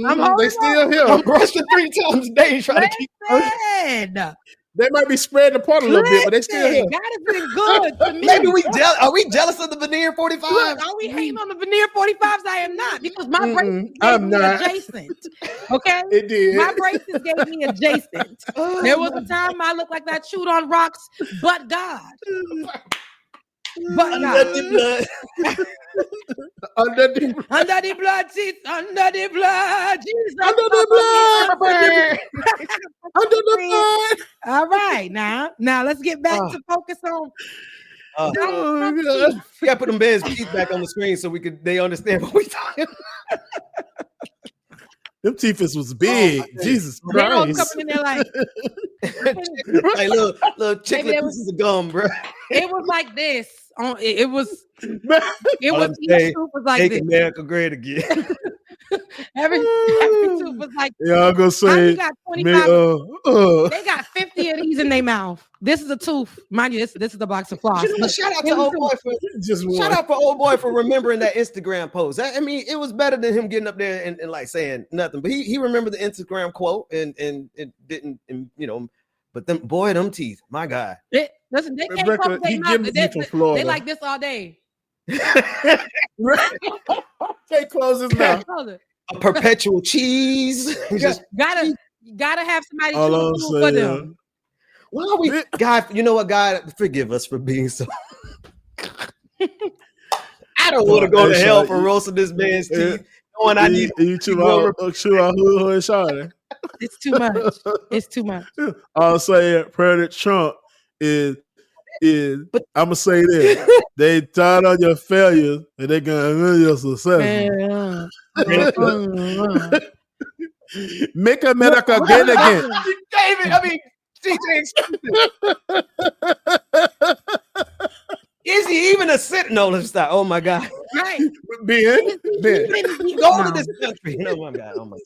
I'm They holding still on. here. I'm brushing 3 times a day trying to keep. Listen. They might be spreading apart a little bit, but they still here. Listen, God has been good to me. Maybe are we jealous of the veneer 45? Look, are we hating on the veneer 45s? I am not, because my braces gave I'm me not. adjacent. Okay? It did. My braces gave me adjacent. There was a time I looked like that chewed on rocks, but God. But Under God. the blood. Under the Under the blood, Jesus. Under the blood, Jesus. Under the blood. Under the blood. All right, now let's get back to focus on. Oh, God. You gotta put them man's teeth back on the screen so they understand what we talking. Them teeth was big. Jesus They all Christ. coming in there like Like little chiclet Maybe it pieces of gum, bro. it was like this. It was All each I'm saying, tooth was like Make this. America great again. Every tooth was like Yeah, I'm gonna how you say got me, 25. They got 50 of these in their mouth. This is a tooth. Mind you, this is the box of floss. You know, but shout out it to was old boy for just shout one. out for old boy for remembering that Instagram post. I mean, it was better than him getting up there and like saying nothing. But he remembered the Instagram quote and it didn't, and, but them teeth, my God. Listen, they can't Rebecca, close their he mouth. getting me from Florida. They like this all day. Can't close his mouth. Close it. A perpetual cheese. Just Gotta have somebody All chew I'm the food for saying. them. why are we, God? You know what, God, forgive us for being so. I don't want to go to hell for roasting this man's teeth. Knowing I need you chew out who and Shawty. It's too much. It's too much. I'll say President Trump is I'm gonna say this. They tired on your failures and they gonna win your success. Make America great again. David, I mean, is he even a sentinel? Let's stop. Oh my God. Right. Ben. Go to this country. Oh my God. Oh my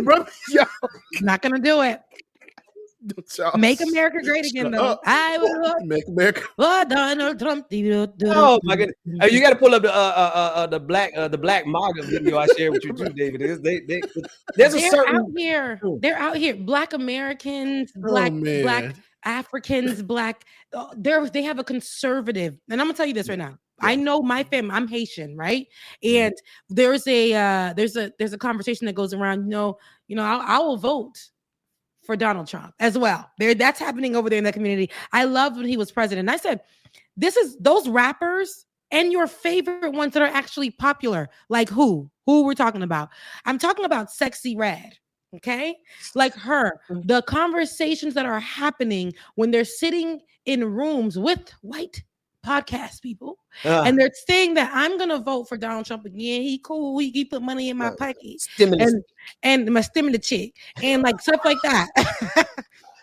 Bro, y'all- Not gonna do it. y'all- Make America great again, though. up. I will vote Make America. for Donald Trump. Oh my goodness! You got to pull up the black MAGA video I shared with you too, David. There's a They're certain out here. They're out here. Black Americans, black man. Africans, black. They have a conservative, and I'm gonna tell you this right now. I know my family. I'm Haitian, right? And there's a conversation that goes around. I will vote for Donald Trump as well. That's happening over there in that community. I loved when he was president. I said, this is those rappers and your favorite ones that are actually popular. Like who we're talking about? I'm talking about Sexy Red. Okay, like her, the conversations that are happening when they're sitting in rooms with white podcast people, and they're saying that I'm gonna vote for Donald Trump again. He cool. He put money in my pocket, and my stimulus check, and like stuff like that.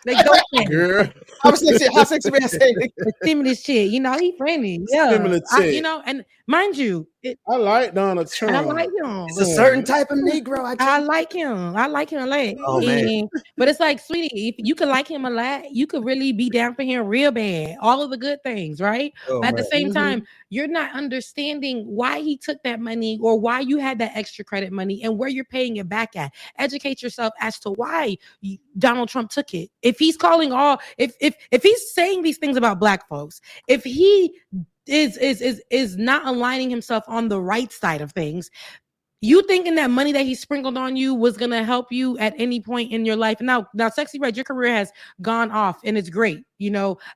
Like those Girl. How sexy man say the stimulus check, he friendly. Yeah, Stimulus check. And mind you, I like Donald Trump. I like him. It's a certain type of Negro. I like him. I like him a lot. Oh, man. But it's like, sweetie, if you could like him a lot, you could really be down for him real bad. All of the good things, right? But at the same time, you're not understanding why he took that money or why you had that extra credit money and where you're paying it back at. Educate yourself as to why Donald Trump took it. If he's calling if he's saying these things about black folks, if he is not aligning himself on the right side of things, you thinking that money that he sprinkled on you was gonna help you at any point in your life. Now, Sexy Red, your career has gone off and it's great.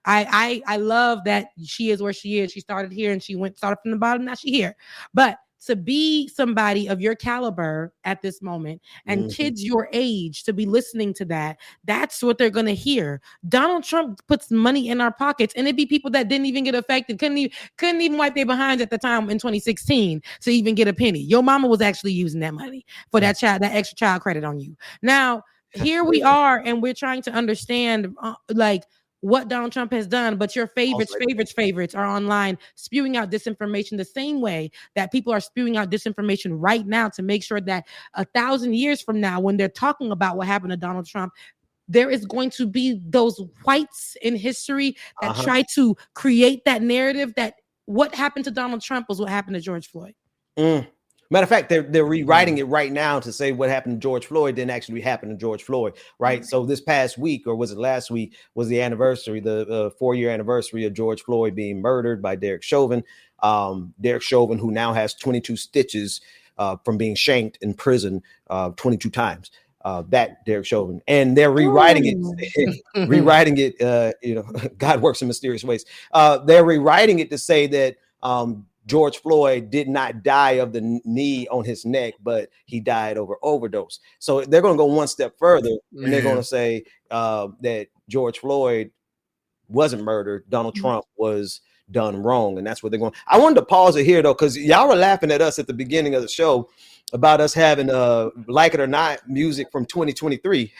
I love that she is where she is. She started here and started from the bottom. Now she's here. But to be somebody of your caliber at this moment and kids your age to be listening to that's what they're going to hear. Donald Trump puts money in our pockets, and it'd be people that didn't even get affected, couldn't even wipe their behinds at the time in 2016 to even get a penny. Your mama was actually using that money for that extra child credit on you. Now, here we are, and we're trying to understand what Donald Trump has done, but your favorites are online spewing out disinformation the same way that people are spewing out disinformation right now to make sure that 1,000 years from now, when they're talking about what happened to Donald Trump, there is going to be those whites in history that try to create that narrative that what happened to Donald Trump was what happened to George Floyd. Matter of fact, they're rewriting it right now to say what happened to George Floyd didn't actually happen to George Floyd, right? So this past week, or was it last week, was the anniversary, the 4-year anniversary of George Floyd being murdered by Derek Chauvin. Derek Chauvin, who now has 22 stitches from being shanked in prison 22 times. That Derek Chauvin, and they're rewriting it. God works in mysterious ways. They're rewriting it to say that George Floyd did not die of the knee on his neck, but he died over overdose. So they're going to go one step further, and they're going to say that George Floyd wasn't murdered. Donald Trump was done wrong, and that's what they're going. I wanted to pause it here though, because y'all were laughing at us at the beginning of the show about us having like it or not music from 2023.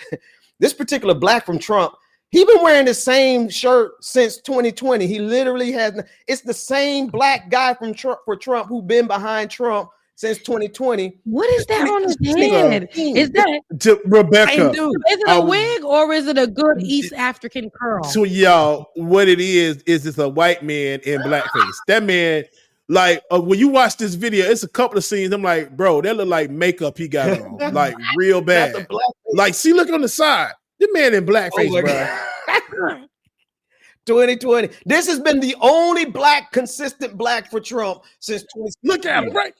This particular Black from Trump, he been wearing the same shirt since 2020. He literally has. It's the same black guy from Trump for Trump who been behind Trump since 2020. What is that on his head? Is that to Rebecca? Is it a wig or is it a good East African curl? So y'all, what it is it's a white man in blackface. That man, like when you watch this video, it's a couple of scenes. I'm like, bro, that look like makeup he got on, like real bad. Like, see, look on the side. The man in blackface, bro. 2020. This has been the only consistent black for Trump since 2020. Look at him, right?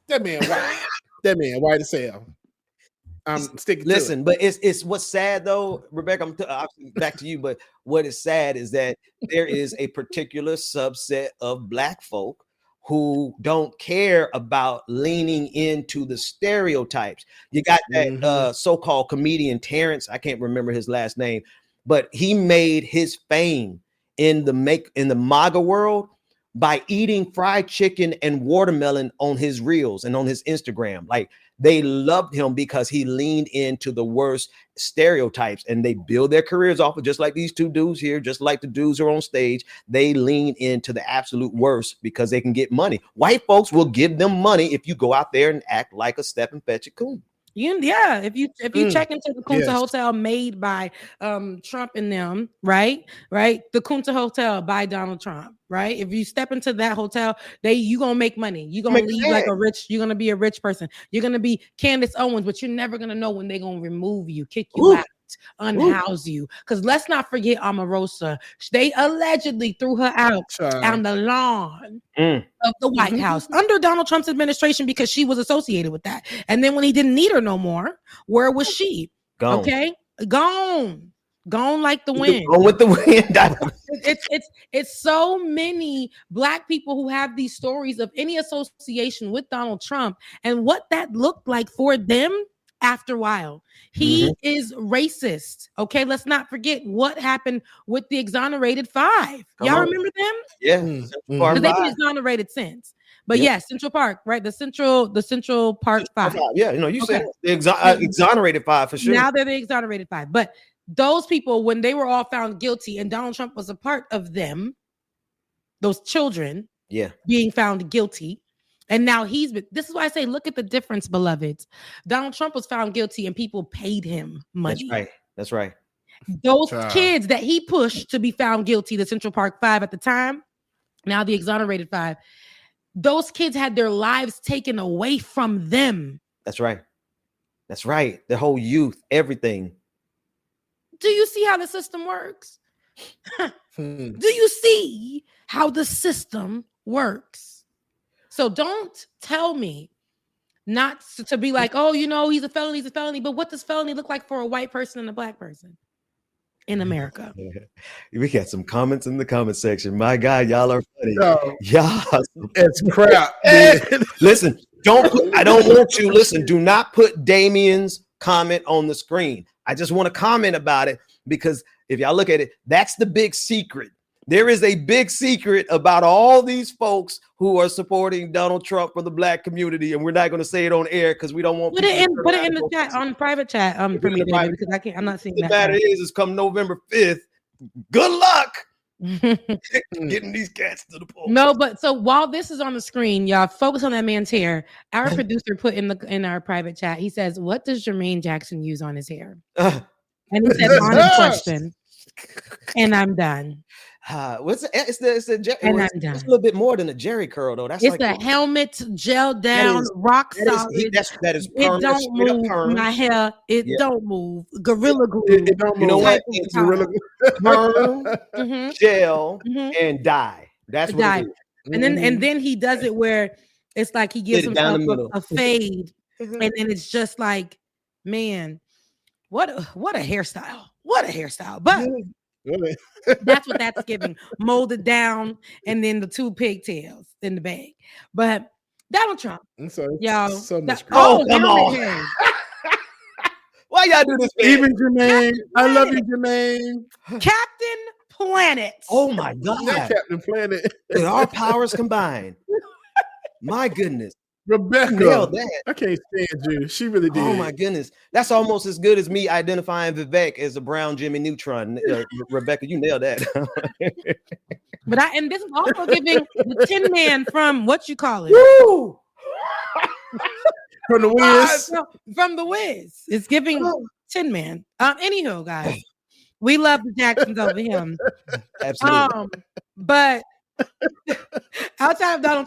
That man white. That man white as hell. I'm sticking. Listen, but it's what's sad though, Rebecca. I'm back to you. But what is sad is that there is a particular subset of black folk who don't care about leaning into the stereotypes. You got that so-called comedian Terrence, I can't remember his last name, but he made his fame in the MAGA world by eating fried chicken and watermelon on his reels and on his Instagram. Like, they loved him because he leaned into the worst stereotypes, and they build their careers off of, just like these two dudes here, just like the dudes who are on stage. They lean into the absolute worst because they can get money. White folks will give them money if you go out there and act like a step and fetch a coon. If you check into the Kunta Hotel made by Trump and them, right? The Kunta Hotel by Donald Trump, right? If you step into that hotel, you gonna make money. You're gonna leave like you're gonna be a rich person. You're gonna be Candace Owens, but you're never gonna know when they're gonna remove you, kick you out. unhouse you. Because let's not forget Omarosa. They allegedly threw her out on the lawn of the White House under Donald Trump's administration because she was associated with that. And then when he didn't need her no more, where was she? Gone. Okay, gone like the wind. Gone with the wind. It's so many Black people who have these stories of any association with Donald Trump and what that looked like for them after a while. He is racist. Okay, let's not forget what happened with the exonerated 5. Y'all remember them? Yeah, because they've been exonerated since. But yes, Central Park, right? The Central Park 5. Yeah, you said the exonerated 5 for sure. Now they're the exonerated 5. But those people, when they were all found guilty, and Donald Trump was a part of them, those children, being found guilty, and now this is why I say, look at the difference, beloveds. Donald Trump was found guilty, and people paid him money. That's right. Those kids that he pushed to be found guilty, the Central Park 5 at the time, now the exonerated 5. Those kids had their lives taken away from them. That's right. Their whole youth, everything. Do you see how the system works? Do you see how the system works? So don't tell me not to be like, oh, he's a felony. But what does felony look like for a white person and a Black person in America? We got some comments in the comment section. My God, y'all are funny. It's crap. Listen, I don't want you. Listen, do not put Damien's comment on the screen. I just want to comment about it because if y'all look at it, that's the big secret. There is a big secret about all these folks who are supporting Donald Trump for the Black community, and we're not going to say it on air because we don't want. Put it in the chat, on private chat, for me, David, because I can't. I'm not seeing that. The matter is come November 5th. Good luck getting these cats to the poll. No, but so while this is on the screen, y'all focus on that man's hair. Our producer put in our private chat. He says, "What does Jermaine Jackson use on his hair?" And he said, "Honest question." And I'm done. It's a little bit more than a Jerry curl though. It's a helmet, gel down, rock solid. That is it don't move my hair. It don't move. Gorilla glue. It don't move. You know what? It's gorilla glue, gel, and dye. That's what it is. And then he does it where it's like he gives himself a fade, and then it's just like, man, what a hairstyle. What a hairstyle. But that's what that's giving. Molded down and then the 2 pigtails in the bag. But Donald Trump. Y'all. Come on. Why y'all do this? Man? Even Jermaine. I love you, Jermaine. Captain Planet. Oh my God. Captain Planet. With our powers combined. My goodness. Rebecca, nailed that. I can't stand you. She really did. Oh my goodness, that's almost as good as me identifying Vivek as a brown Jimmy Neutron. Rebecca, you nailed that. But and this is also giving the Tin Man from what you call it. Woo! From the Wiz. From the Wiz. It's giving Tin Man. Anywho, guys, we love the Jacksons over him. Absolutely. But outside of Donald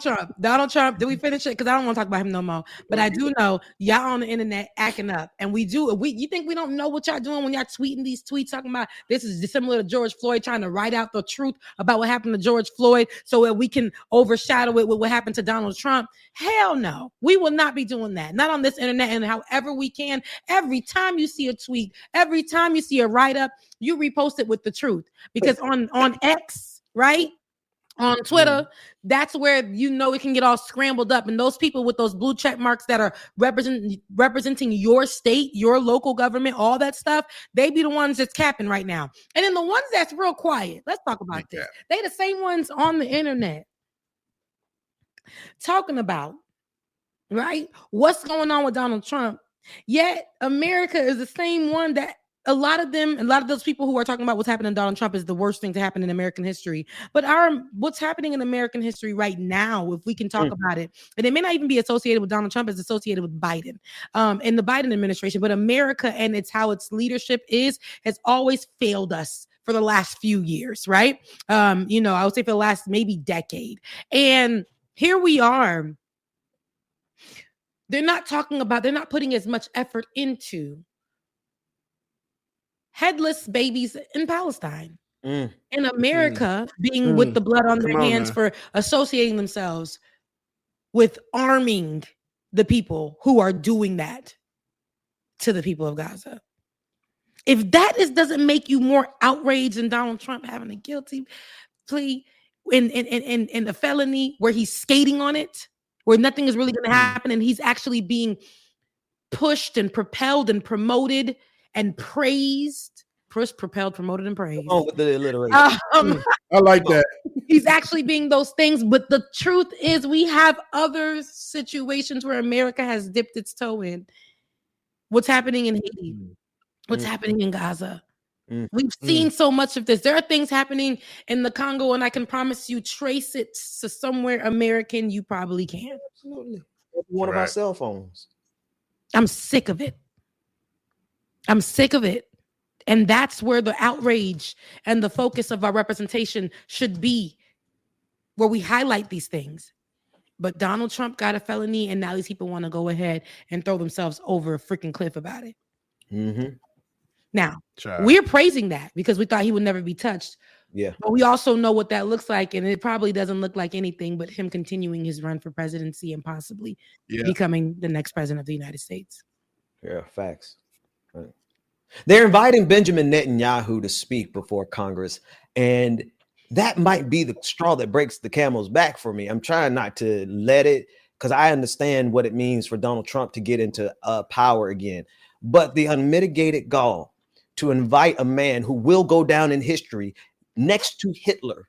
Trump, did we finish it? Because I don't want to talk about him no more. But I do know y'all on the internet acting up, and you think we don't know what y'all doing when y'all tweeting these tweets talking about this is similar to George Floyd, trying to write out the truth about what happened to George Floyd so that we can overshadow it with what happened to Donald Trump? Hell no, we will not be doing that. Not on this internet. And however we can, every time you see a tweet, every time you see a write up, you repost it with the truth. Because on X, right? On Twitter, that's where it can get all scrambled up. And those people with those blue check marks that are representing your state, your local government, all that stuff, they be the ones that's capping right now. And then the ones that's real quiet, let's talk about this. They the same ones on the internet talking about, right, what's going on with Donald Trump. Yet America is the same one that a lot of those people who are talking about what's happening to Donald Trump is the worst thing to happen in American history. But what's happening in American history right now, if we can talk about it, and it may not even be associated with Donald Trump, it's associated with Biden and the Biden administration. But America and how its leadership has always failed us for the last few years, right? I would say for the last maybe decade. And here we are. They're not putting as much effort into headless babies in Palestine. In America, being with the blood on their hands for associating themselves with arming the people who are doing that to the people of Gaza. If that doesn't make you more outraged than Donald Trump having a guilty plea in the felony where he's skating on it, where nothing is really going to happen, and he's actually being pushed and propelled and promoted and praised. Propelled, promoted, and praised. Oh, with the alliteration. I like that. He's actually being those things, but the truth is we have other situations where America has dipped its toe in. What's happening in Haiti? What's happening in Gaza? We've seen so much of this. There are things happening in the Congo, and I can promise you, trace it to somewhere American you probably can. Absolutely. One of our cell phones. I'm sick of it. I'm sick of it. And that's where the outrage and the focus of our representation should be, where we highlight these things. But Donald Trump got a felony, and now these people want to go ahead and throw themselves over a freaking cliff about it. Now, we're praising that because we thought he would never be touched. Yeah. But we also know what that looks like, and it probably doesn't look like anything but him continuing his run for presidency and possibly becoming the next president of the United States. Yeah, facts. Right. They're inviting Benjamin Netanyahu to speak before Congress, and that might be the straw that breaks the camel's back for me. I'm trying not to let it, because I understand what it means for Donald Trump to get into power again. But the unmitigated gall to invite a man who will go down in history next to Hitler,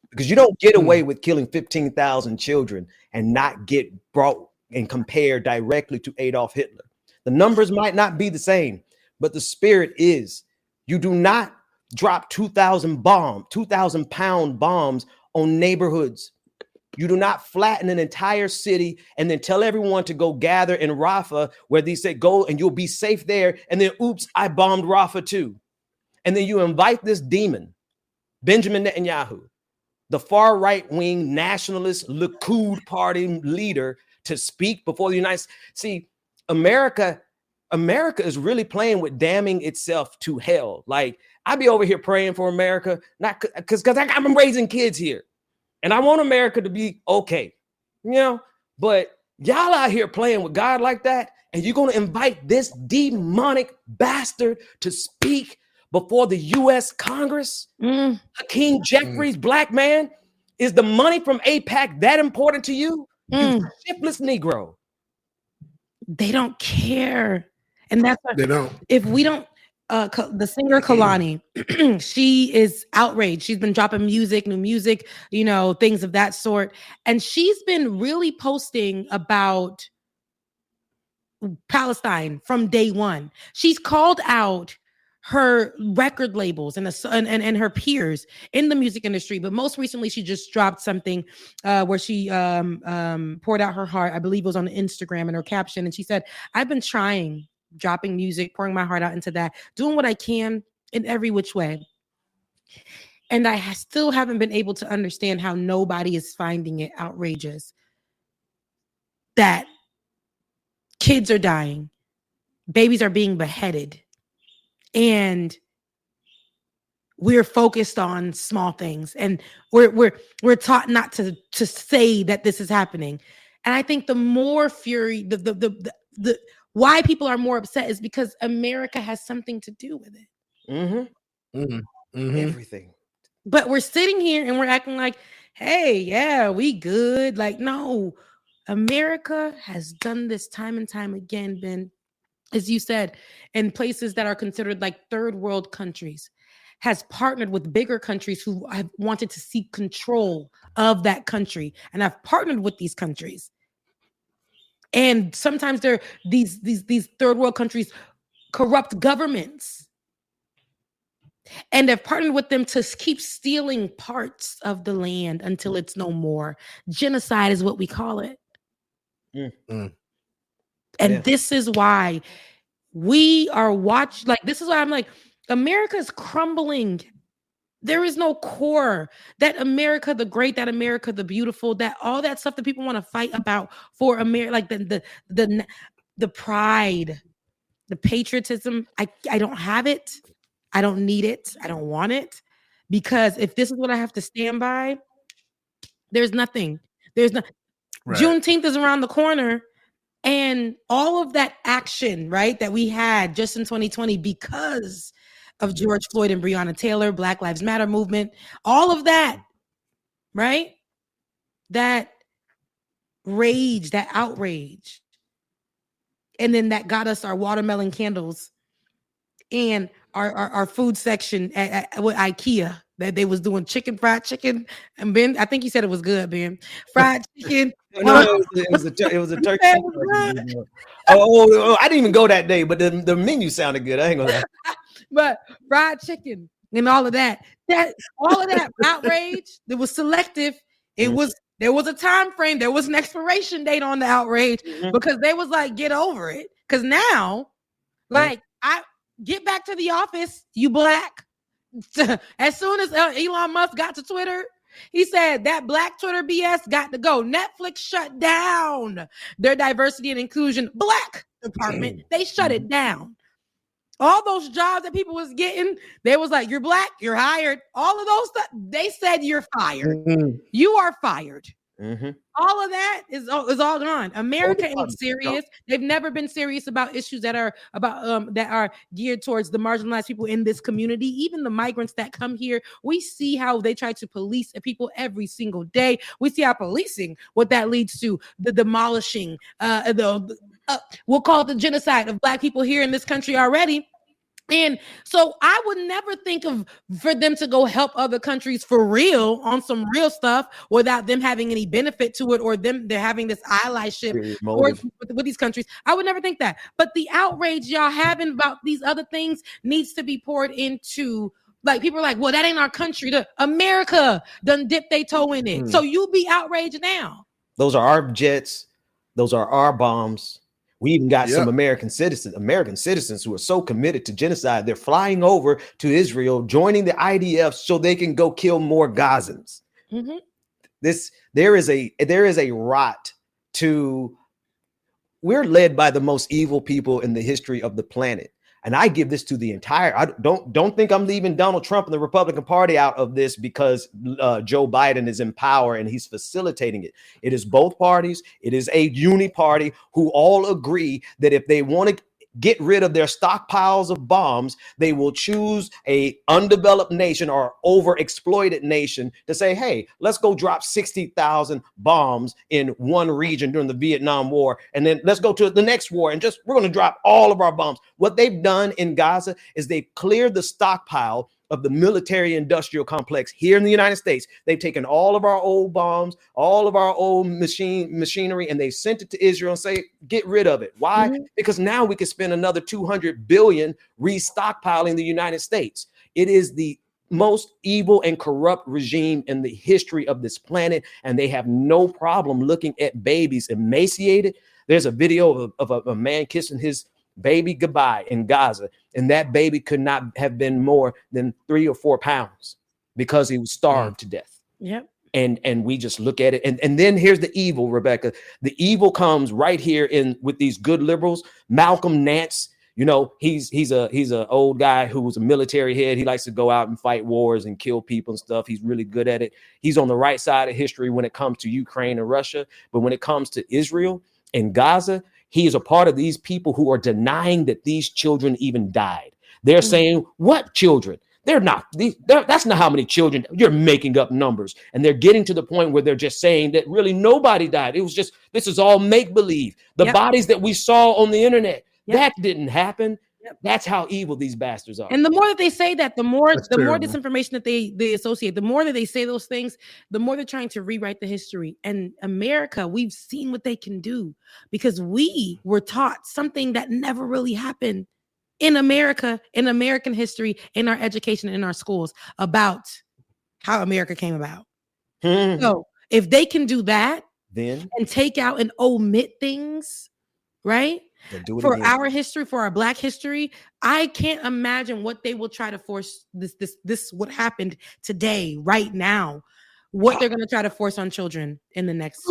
because you don't get away with killing 15,000 children and not get brought and compared directly to Adolf Hitler. The numbers might not be the same, but the spirit is. You do not drop 2,000 pound bombs on neighborhoods. You do not flatten an entire city and then tell everyone to go gather in Rafah, where they say go and you'll be safe there. And then, oops, I bombed Rafah too. And then you invite this demon, Benjamin Netanyahu, the far right wing nationalist Likud party leader, to speak before the United States. See, America is really playing with damning itself to hell. Like, I be over here praying for America, not because I'm raising kids here, and I want America to be okay, but y'all out here playing with God like that, and you're going to invite this demonic bastard to speak before the U.S. Congress? Hakeem Jeffries, black man, is the money from AIPAC that important to you? You shiftless Negro. They don't care. And that's what, they don't. If we don't, the singer Kalani, she is outraged. She's been dropping new music, things of that sort. And she's been really posting about Palestine from day one. She's called out her record labels and her peers in the music industry. But most recently, she just dropped something where she poured out her heart. I believe it was on Instagram in her caption. And she said, I've been dropping music, pouring my heart out into that, doing what I can in every which way. And I still haven't been able to understand how nobody is finding it outrageous that kids are dying, babies are being beheaded, and we're focused on small things, and we're taught not to say that this is happening. And I think the more fury, the why people are more upset is because America has something to do with it. Everything. But we're sitting here and we're acting like, hey, yeah, we good. Like, no, America has done this time and time again, Ben, as you said, in places that are considered like third world countries, has partnered with bigger countries who have wanted to seek control of that country, and have partnered with these countries. And sometimes they're these third world countries corrupt governments, and have partnered with them to keep stealing parts of the land until it's no more. Genocide is what we call it. And this is why we are this is why I'm like, America is crumbling. There is no core. That America the great, that America the beautiful, that all that stuff that people want to fight about for America, like the pride, the patriotism. I don't have it. I don't need it. I don't want it. Because if this is what I have to stand by, there's nothing. There's no Right. Juneteenth is around the corner. And all of that action, right, that we had just in 2020 because of George Floyd and Breonna Taylor, Black Lives Matter movement, all of that, right? That rage, that outrage. And then that got us our watermelon candles and our food section at IKEA that they was doing fried chicken. And Ben, I think you said it was good, Ben. Fried chicken. No, it was a turkey. I didn't even go that day, but the menu sounded good. I ain't gonna lie. But fried chicken and all of that outrage, it was selective. There was a time frame, there was an expiration date on the outrage because they was like, get over it. Because now, like, I get back to the office, you black. As soon as Elon Musk got to Twitter, he said that black Twitter BS got to go. Netflix shut down their diversity and inclusion black department. They shut it down. All those jobs that people was getting, they was like, you're black, you're hired. All of those stuff, they said you're fired. You are fired. All of that is all gone. America ain't serious. They've never been serious about issues that are geared towards the marginalized people in this community. Even the migrants that come here, we see how they try to police people every single day. We see how policing, what that leads to, the demolishing, we'll call it the genocide of black people here in this country already. And so I would never think for them to go help other countries for real on some real stuff without them having any benefit to it, or they're having this allyship with these countries. I would never think that. But the outrage y'all having about these other things needs to be poured into, like, people are like, well, that ain't our country. America done dipped their toe in it. So you be outraged now. Those are our jets. Those are our bombs. We even got some American citizens who are so committed to genocide, they're flying over to Israel, joining the IDF so they can go kill more Gazans. There is a rot to. We're led by the most evil people in the history of the planet. And I give this to the entire, I don't think I'm leaving Donald Trump and the Republican Party out of this because Joe Biden is in power and he's facilitating it. It is both parties. It is a uni party who all agree that if they want to get rid of their stockpiles of bombs, they will choose a undeveloped nation or overexploited nation to say, hey, let's go drop 60,000 bombs in one region during the Vietnam War. And then let's go to the next war and we're going to drop all of our bombs. What they've done in Gaza is they've cleared the stockpile of the military industrial complex here in the United States. They've taken all of our old bombs, all of our old machinery, and they sent it to Israel and say, get rid of it. Why? Because now we can spend another 200 billion restockpiling the United States. It is the most evil and corrupt regime in the history of this planet, and they have no problem looking at babies emaciated. There's a video of a man kissing his baby goodbye in Gaza, and that baby could not have been more than 3 or 4 pounds because he was starved to death. And we just look at it, and then here's the evil, Rebecca. The evil comes right here with these good liberals. Malcolm Nance, you know, he's a old guy who was a military head. He likes to go out and fight wars and kill people and stuff. He's really good at it. He's on the right side of history when it comes to Ukraine and Russia, but when it comes to Israel and Gaza, he is a part of these people who are denying that these children even died. They're saying, what children? They're not. That's not how many children. You're making up numbers. And they're getting to the point where they're just saying that really nobody died. It was just, this is all make believe. The bodies that we saw on the internet, that didn't happen. That's how evil these bastards are. And the more that they say that, the more disinformation that they associate, the more that they say those things, the more they're trying to rewrite the history. And America, we've seen what they can do because we were taught something that never really happened in America, in American history, in our education, in our schools, about how America came about. So if they can do that, then and take out and omit things, right? For our history, for our Black history, I can't imagine what they will try to force this what happened today, right now, what they're going to try to force on children in the next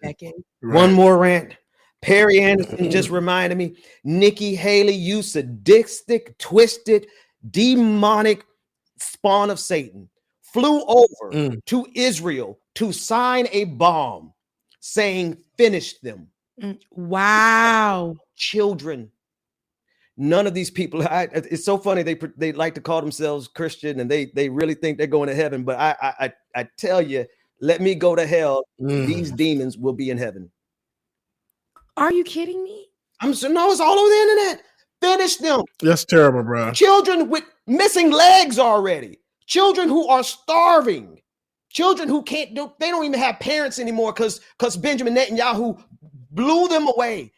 decade. One more rant. Perry Anderson just reminded me, Nikki Haley, you sadistic, twisted, demonic spawn of Satan, flew over to Israel to sign a bomb saying, finish them. Wow. Children. None of these people, it's so funny. They like to call themselves Christian and they really think they're going to heaven. But I tell you, let me go to hell. These demons will be in heaven. Are you kidding me? No, it's all over the internet. Finish them. That's terrible, bro. Children with missing legs already. Children who are starving. Children who they don't even have parents anymore because Benjamin Netanyahu blew them away.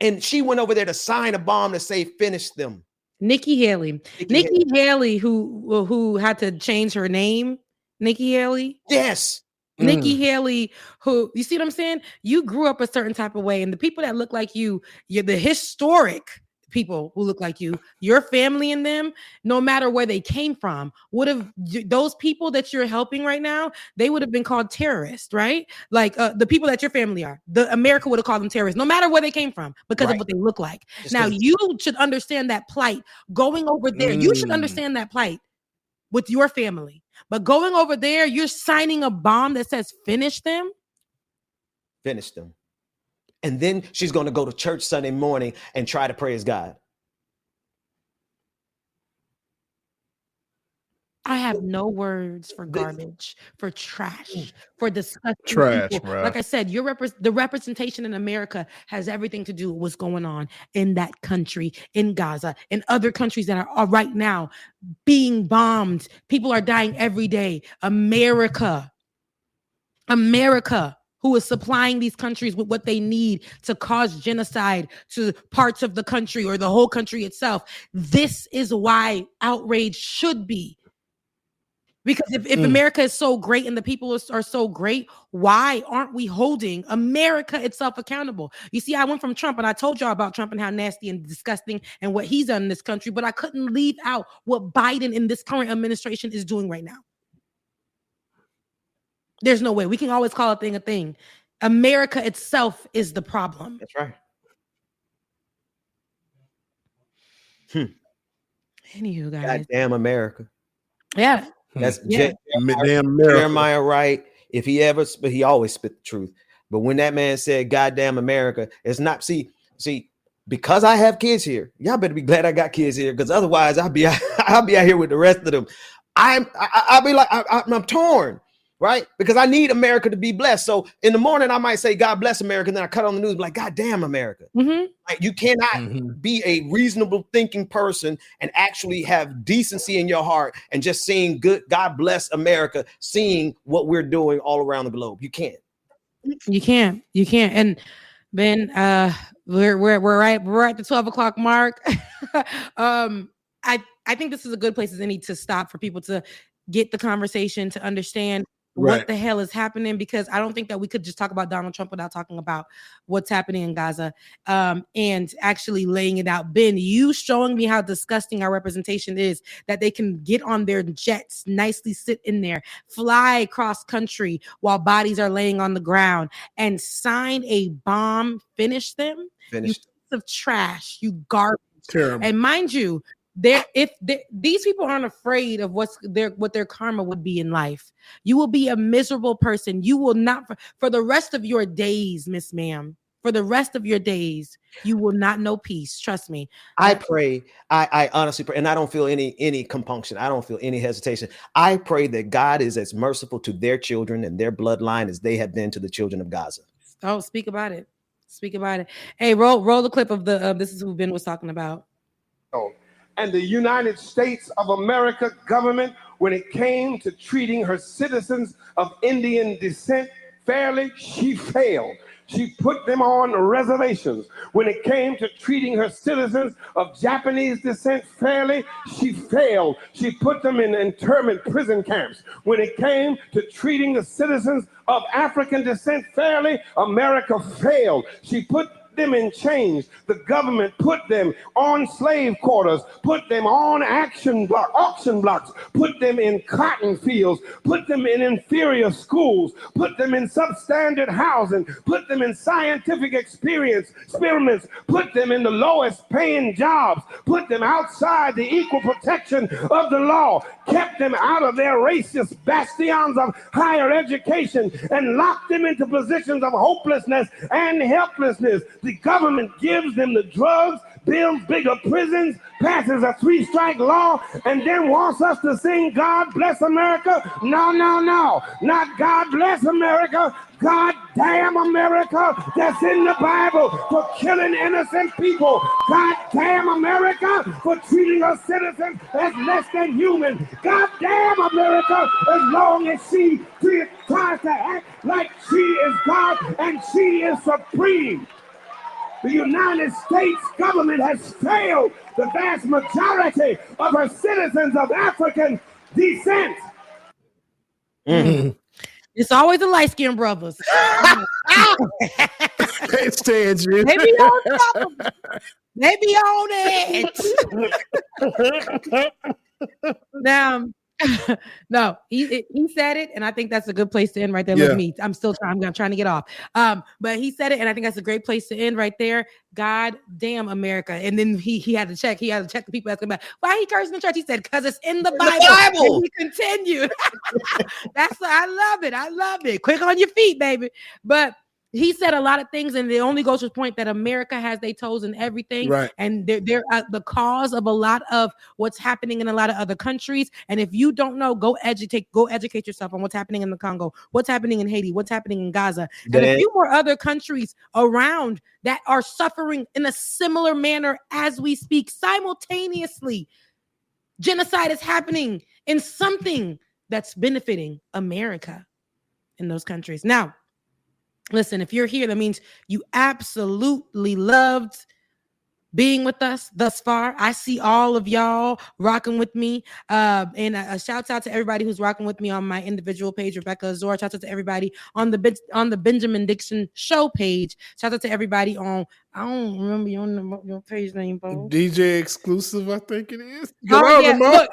And she went over there to sign a bomb to say, finish them. Nikki Haley. Nikki Haley, who had to change her name. Nikki Haley. Yes. Nikki Haley, who, you see what I'm saying? You grew up a certain type of way. And the people that look like you're the historic people who look like your family and them, no matter where they came from, would have, those people that you're helping right now, they would have been called terrorists, right? Like the people that your family are, America would have called them terrorists, no matter where they came from, because of what they look like. Now, you should understand that plight going over there. You should understand that plight with your family. But going over there, you're signing a bomb that says, finish them. Finish them. And then she's going to go to church Sunday morning and try to praise God. I have no words for garbage, for trash, for disgusting trash, people. bro. Like I said, the representation in America has everything to do with what's going on in that country, in Gaza, in other countries that are right now being bombed. People are dying every day. America, who is supplying these countries with what they need to cause genocide to parts of the country or the whole country itself. This is why outrage should be. Because if America is so great and the people are so great, why aren't we holding America itself accountable? You see, I went from Trump and I told y'all about Trump and how nasty and disgusting and what he's done in this country, but I couldn't leave out what Biden in this current administration is doing right now. There's no way. We can always call a thing a thing. America itself is the problem. That's right. Anywho, guys. Goddamn America. Yeah. That's damn America. Jeremiah Wright. If he ever, but he always spit the truth. But when that man said, "Goddamn America," it's not. See, because I have kids here. Y'all better be glad I got kids here, because otherwise I'll be out here with the rest of them. I'll be like I'm torn. Right? Because I need America to be blessed. So in the morning, I might say, God bless America. And then I cut on the news and be like, God damn America. Like, you cannot be a reasonable thinking person and actually have decency in your heart and just seeing good, God bless America, seeing what we're doing all around the globe. You can't. You can't. And Ben, we're at the 12 o'clock mark. I think this is a good place as any to stop for people to get the conversation, to understand what the hell is happening, because I don't think that we could just talk about Donald Trump without talking about what's happening in Gaza and actually laying it out. Ben, you showing me how disgusting our representation is, that they can get on their jets, nicely sit in there, fly cross country while bodies are laying on the ground and sign a bomb, finish them. You piece of trash, you garbage. Terrible. And mind you, these people aren't afraid of what their karma would be in life. You will be a miserable person. You will not for the rest of your days, Miss Ma'am. For the rest of your days, you will not know peace. Trust me. I pray. I honestly pray, and I don't feel any compunction. I don't feel any hesitation. I pray that God is as merciful to their children and their bloodline as they have been to the children of Gaza. Oh, speak about it. Speak about it. Hey, roll the clip of this is who Ben was talking about. And the United States of America government, when it came to treating her citizens of Indian descent fairly, she failed. She put them on reservations. When it came to treating her citizens of Japanese descent fairly, she failed. She put them in internment prison camps. When it came to treating the citizens of African descent fairly, America failed. She put them in chains. The government put them on slave quarters, put them on auction blocks, put them in cotton fields, put them in inferior schools, put them in substandard housing, put them in scientific experiments, put them in the lowest paying jobs, put them outside the equal protection of the law, kept them out of their racist bastions of higher education, and locked them into positions of hopelessness and helplessness. The government gives them the drugs, builds bigger prisons, passes a 3-strike law, and then wants us to sing God Bless America? No, not God Bless America. God damn America, that's in the Bible, for killing innocent people. God damn America for treating us citizens as less than human. God damn America, as long as she tries to act like she is God and she is supreme. The United States government has failed the vast majority of her citizens of African descent. It's always the light-skinned brothers. Can't stand you. They be on top of it. They be on it. Now, no, he said it, and I think that's a good place to end right there. Yeah. Look, me, I'm trying to get off. But he said it, and I think that's a great place to end right there. God damn America. And then he had to check. He had to check the people asking about why he cursed in the church. He said, because it's in the Bible. And he continued. I love it. I love it. Quick on your feet, baby. But he said a lot of things, and it only goes to the point that America has their toes in everything, right? And they're the cause of a lot of what's happening in a lot of other countries. And if you don't know, go educate yourself on what's happening in the Congo, what's happening in Haiti, what's happening in Gaza, and a few more other countries around that are suffering in a similar manner as we speak simultaneously. Genocide is happening in something that's benefiting America in those countries. Now, listen, if you're here, that means you absolutely loved being with us thus far. I see all of y'all rocking with me. And a shout out to everybody who's rocking with me on my individual page, Rebecca Azor. Shout out to everybody on the Benjamin Dixon show page. Shout out to everybody on, I don't remember your page name, bro. DJ Exclusive, I think it is. Oh, yeah. Look,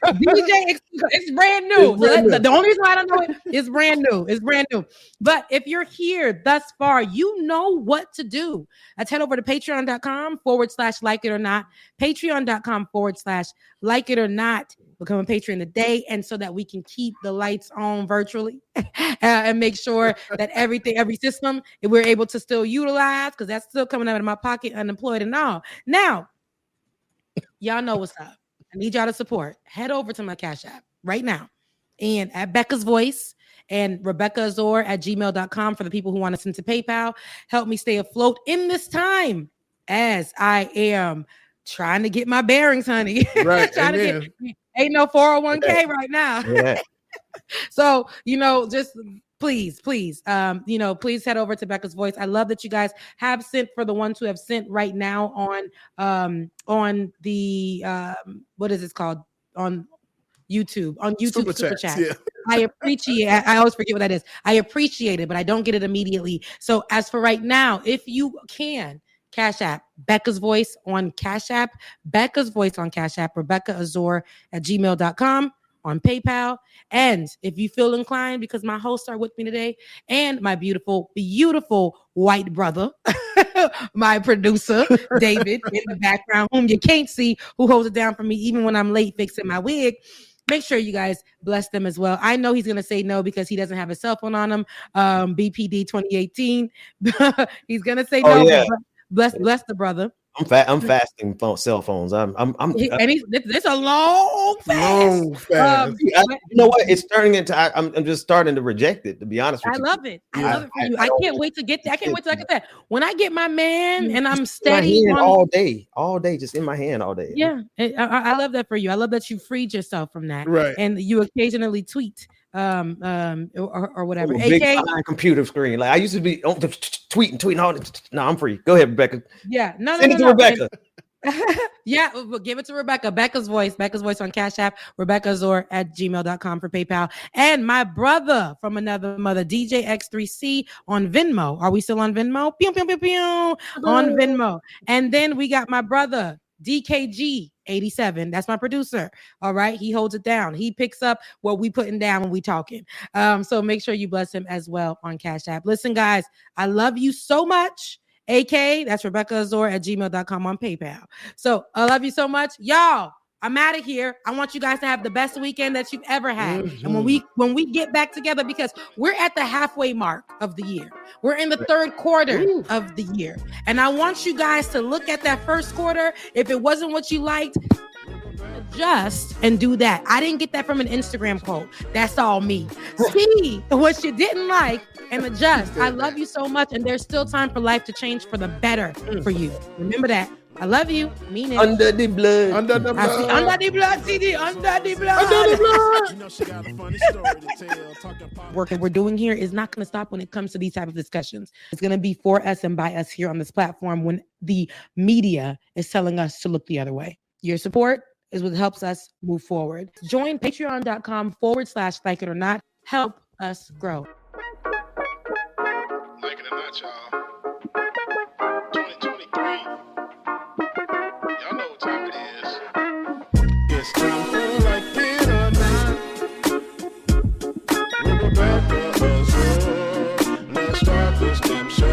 DJ Exclusive. It's brand new. The only reason I don't know it is brand new. It's brand new. But if you're here thus far, you know what to do. Let's head over to patreon.com/like it or not. Patreon.com/like it or not. Become a patron today, and so that we can keep the lights on virtually and make sure that every system we're able to still utilize, because that's still coming out of my pocket, unemployed and all. Now, y'all know what's up. I need y'all to support. Head over to my Cash App right now, and at Becca's Voice and Rebecca Azor at gmail.com for the people who want to send to PayPal. Help me stay afloat in this time as I am trying to get my bearings, honey. Right. Ain't no 401k right now. Yeah. So, just please, please head over to Becca's Voice. I love that you guys have sent, for the ones who have sent right now on the what is this called? On YouTube Super Chat. Yeah. I appreciate I always forget what that is. I appreciate it, but I don't get it immediately. So as for right now, if you can, Cash App, Becca's Voice on Cash App, Becca's Voice on Cash App, Rebecca Azor at gmail.com on PayPal. And if you feel inclined, because my hosts are with me today, and my beautiful, beautiful white brother, my producer, David, in the background, whom you can't see, who holds it down for me even when I'm late fixing my wig. Make sure you guys bless them as well. I know he's going to say no because he doesn't have his cell phone on him. BPD 2018. He's going to say no. Yeah. Bless the brother. I'm fasting cell phones. It's a long fast. You know what? It's turning into. I'm just starting to reject it. To be honest with you, I love it. I love it for you. I can't wait to get there. I can't wait to, like I said, when I get my man and I'm steady all day, just in my hand all day. Yeah, I love that for you. I love that you freed yourself from that. Right. And you occasionally tweet. Or whatever. Ooh, big computer screen. Like I used to be tweeting all. No, I'm free. Go ahead, Rebecca. Yeah, no. Send it to Rebecca. Yeah, we'll give it to Rebecca. Becca's voice on Cash App, Rebecca Azor at gmail.com for PayPal. And my brother from another mother, DJ X3C on Venmo. Are we still on Venmo? Pew, pew, pew, pew, on Venmo. And then we got my brother, DKG 87. That's my producer. All right. He holds it down. He picks up what we putting down when we talking. So make sure you bless him as well on Cash App. Listen, guys, I love you so much. AK, that's Rebecca Azor at gmail.com on PayPal. So I love you so much. Y'all, I'm out of here. I want you guys to have the best weekend that you've ever had. And when we get back together, because we're at the halfway mark of the year. We're in the third quarter of the year. And I want you guys to look at that first quarter. If it wasn't what you liked, adjust and do that. I didn't get that from an Instagram quote. That's all me. See what you didn't like and adjust. I love you so much, and there's still time for life to change for the better for you. Remember that. I love you. Mean it. Under the blood. Under the blood. Under the blood, CD. Under the blood. Under the blood. You know she got a funny story to tell. Talking Work that we're doing here is not going to stop when it comes to these type of discussions. It's going to be for us and by us here on this platform when the media is telling us to look the other way. Your support is what helps us move forward. Join patreon.com/like it or not. Help us grow. Like it or not, y'all. 2023. Y'all know what time it is. It's time for like it or not. With Rebecca Azor. Let's start this damn show.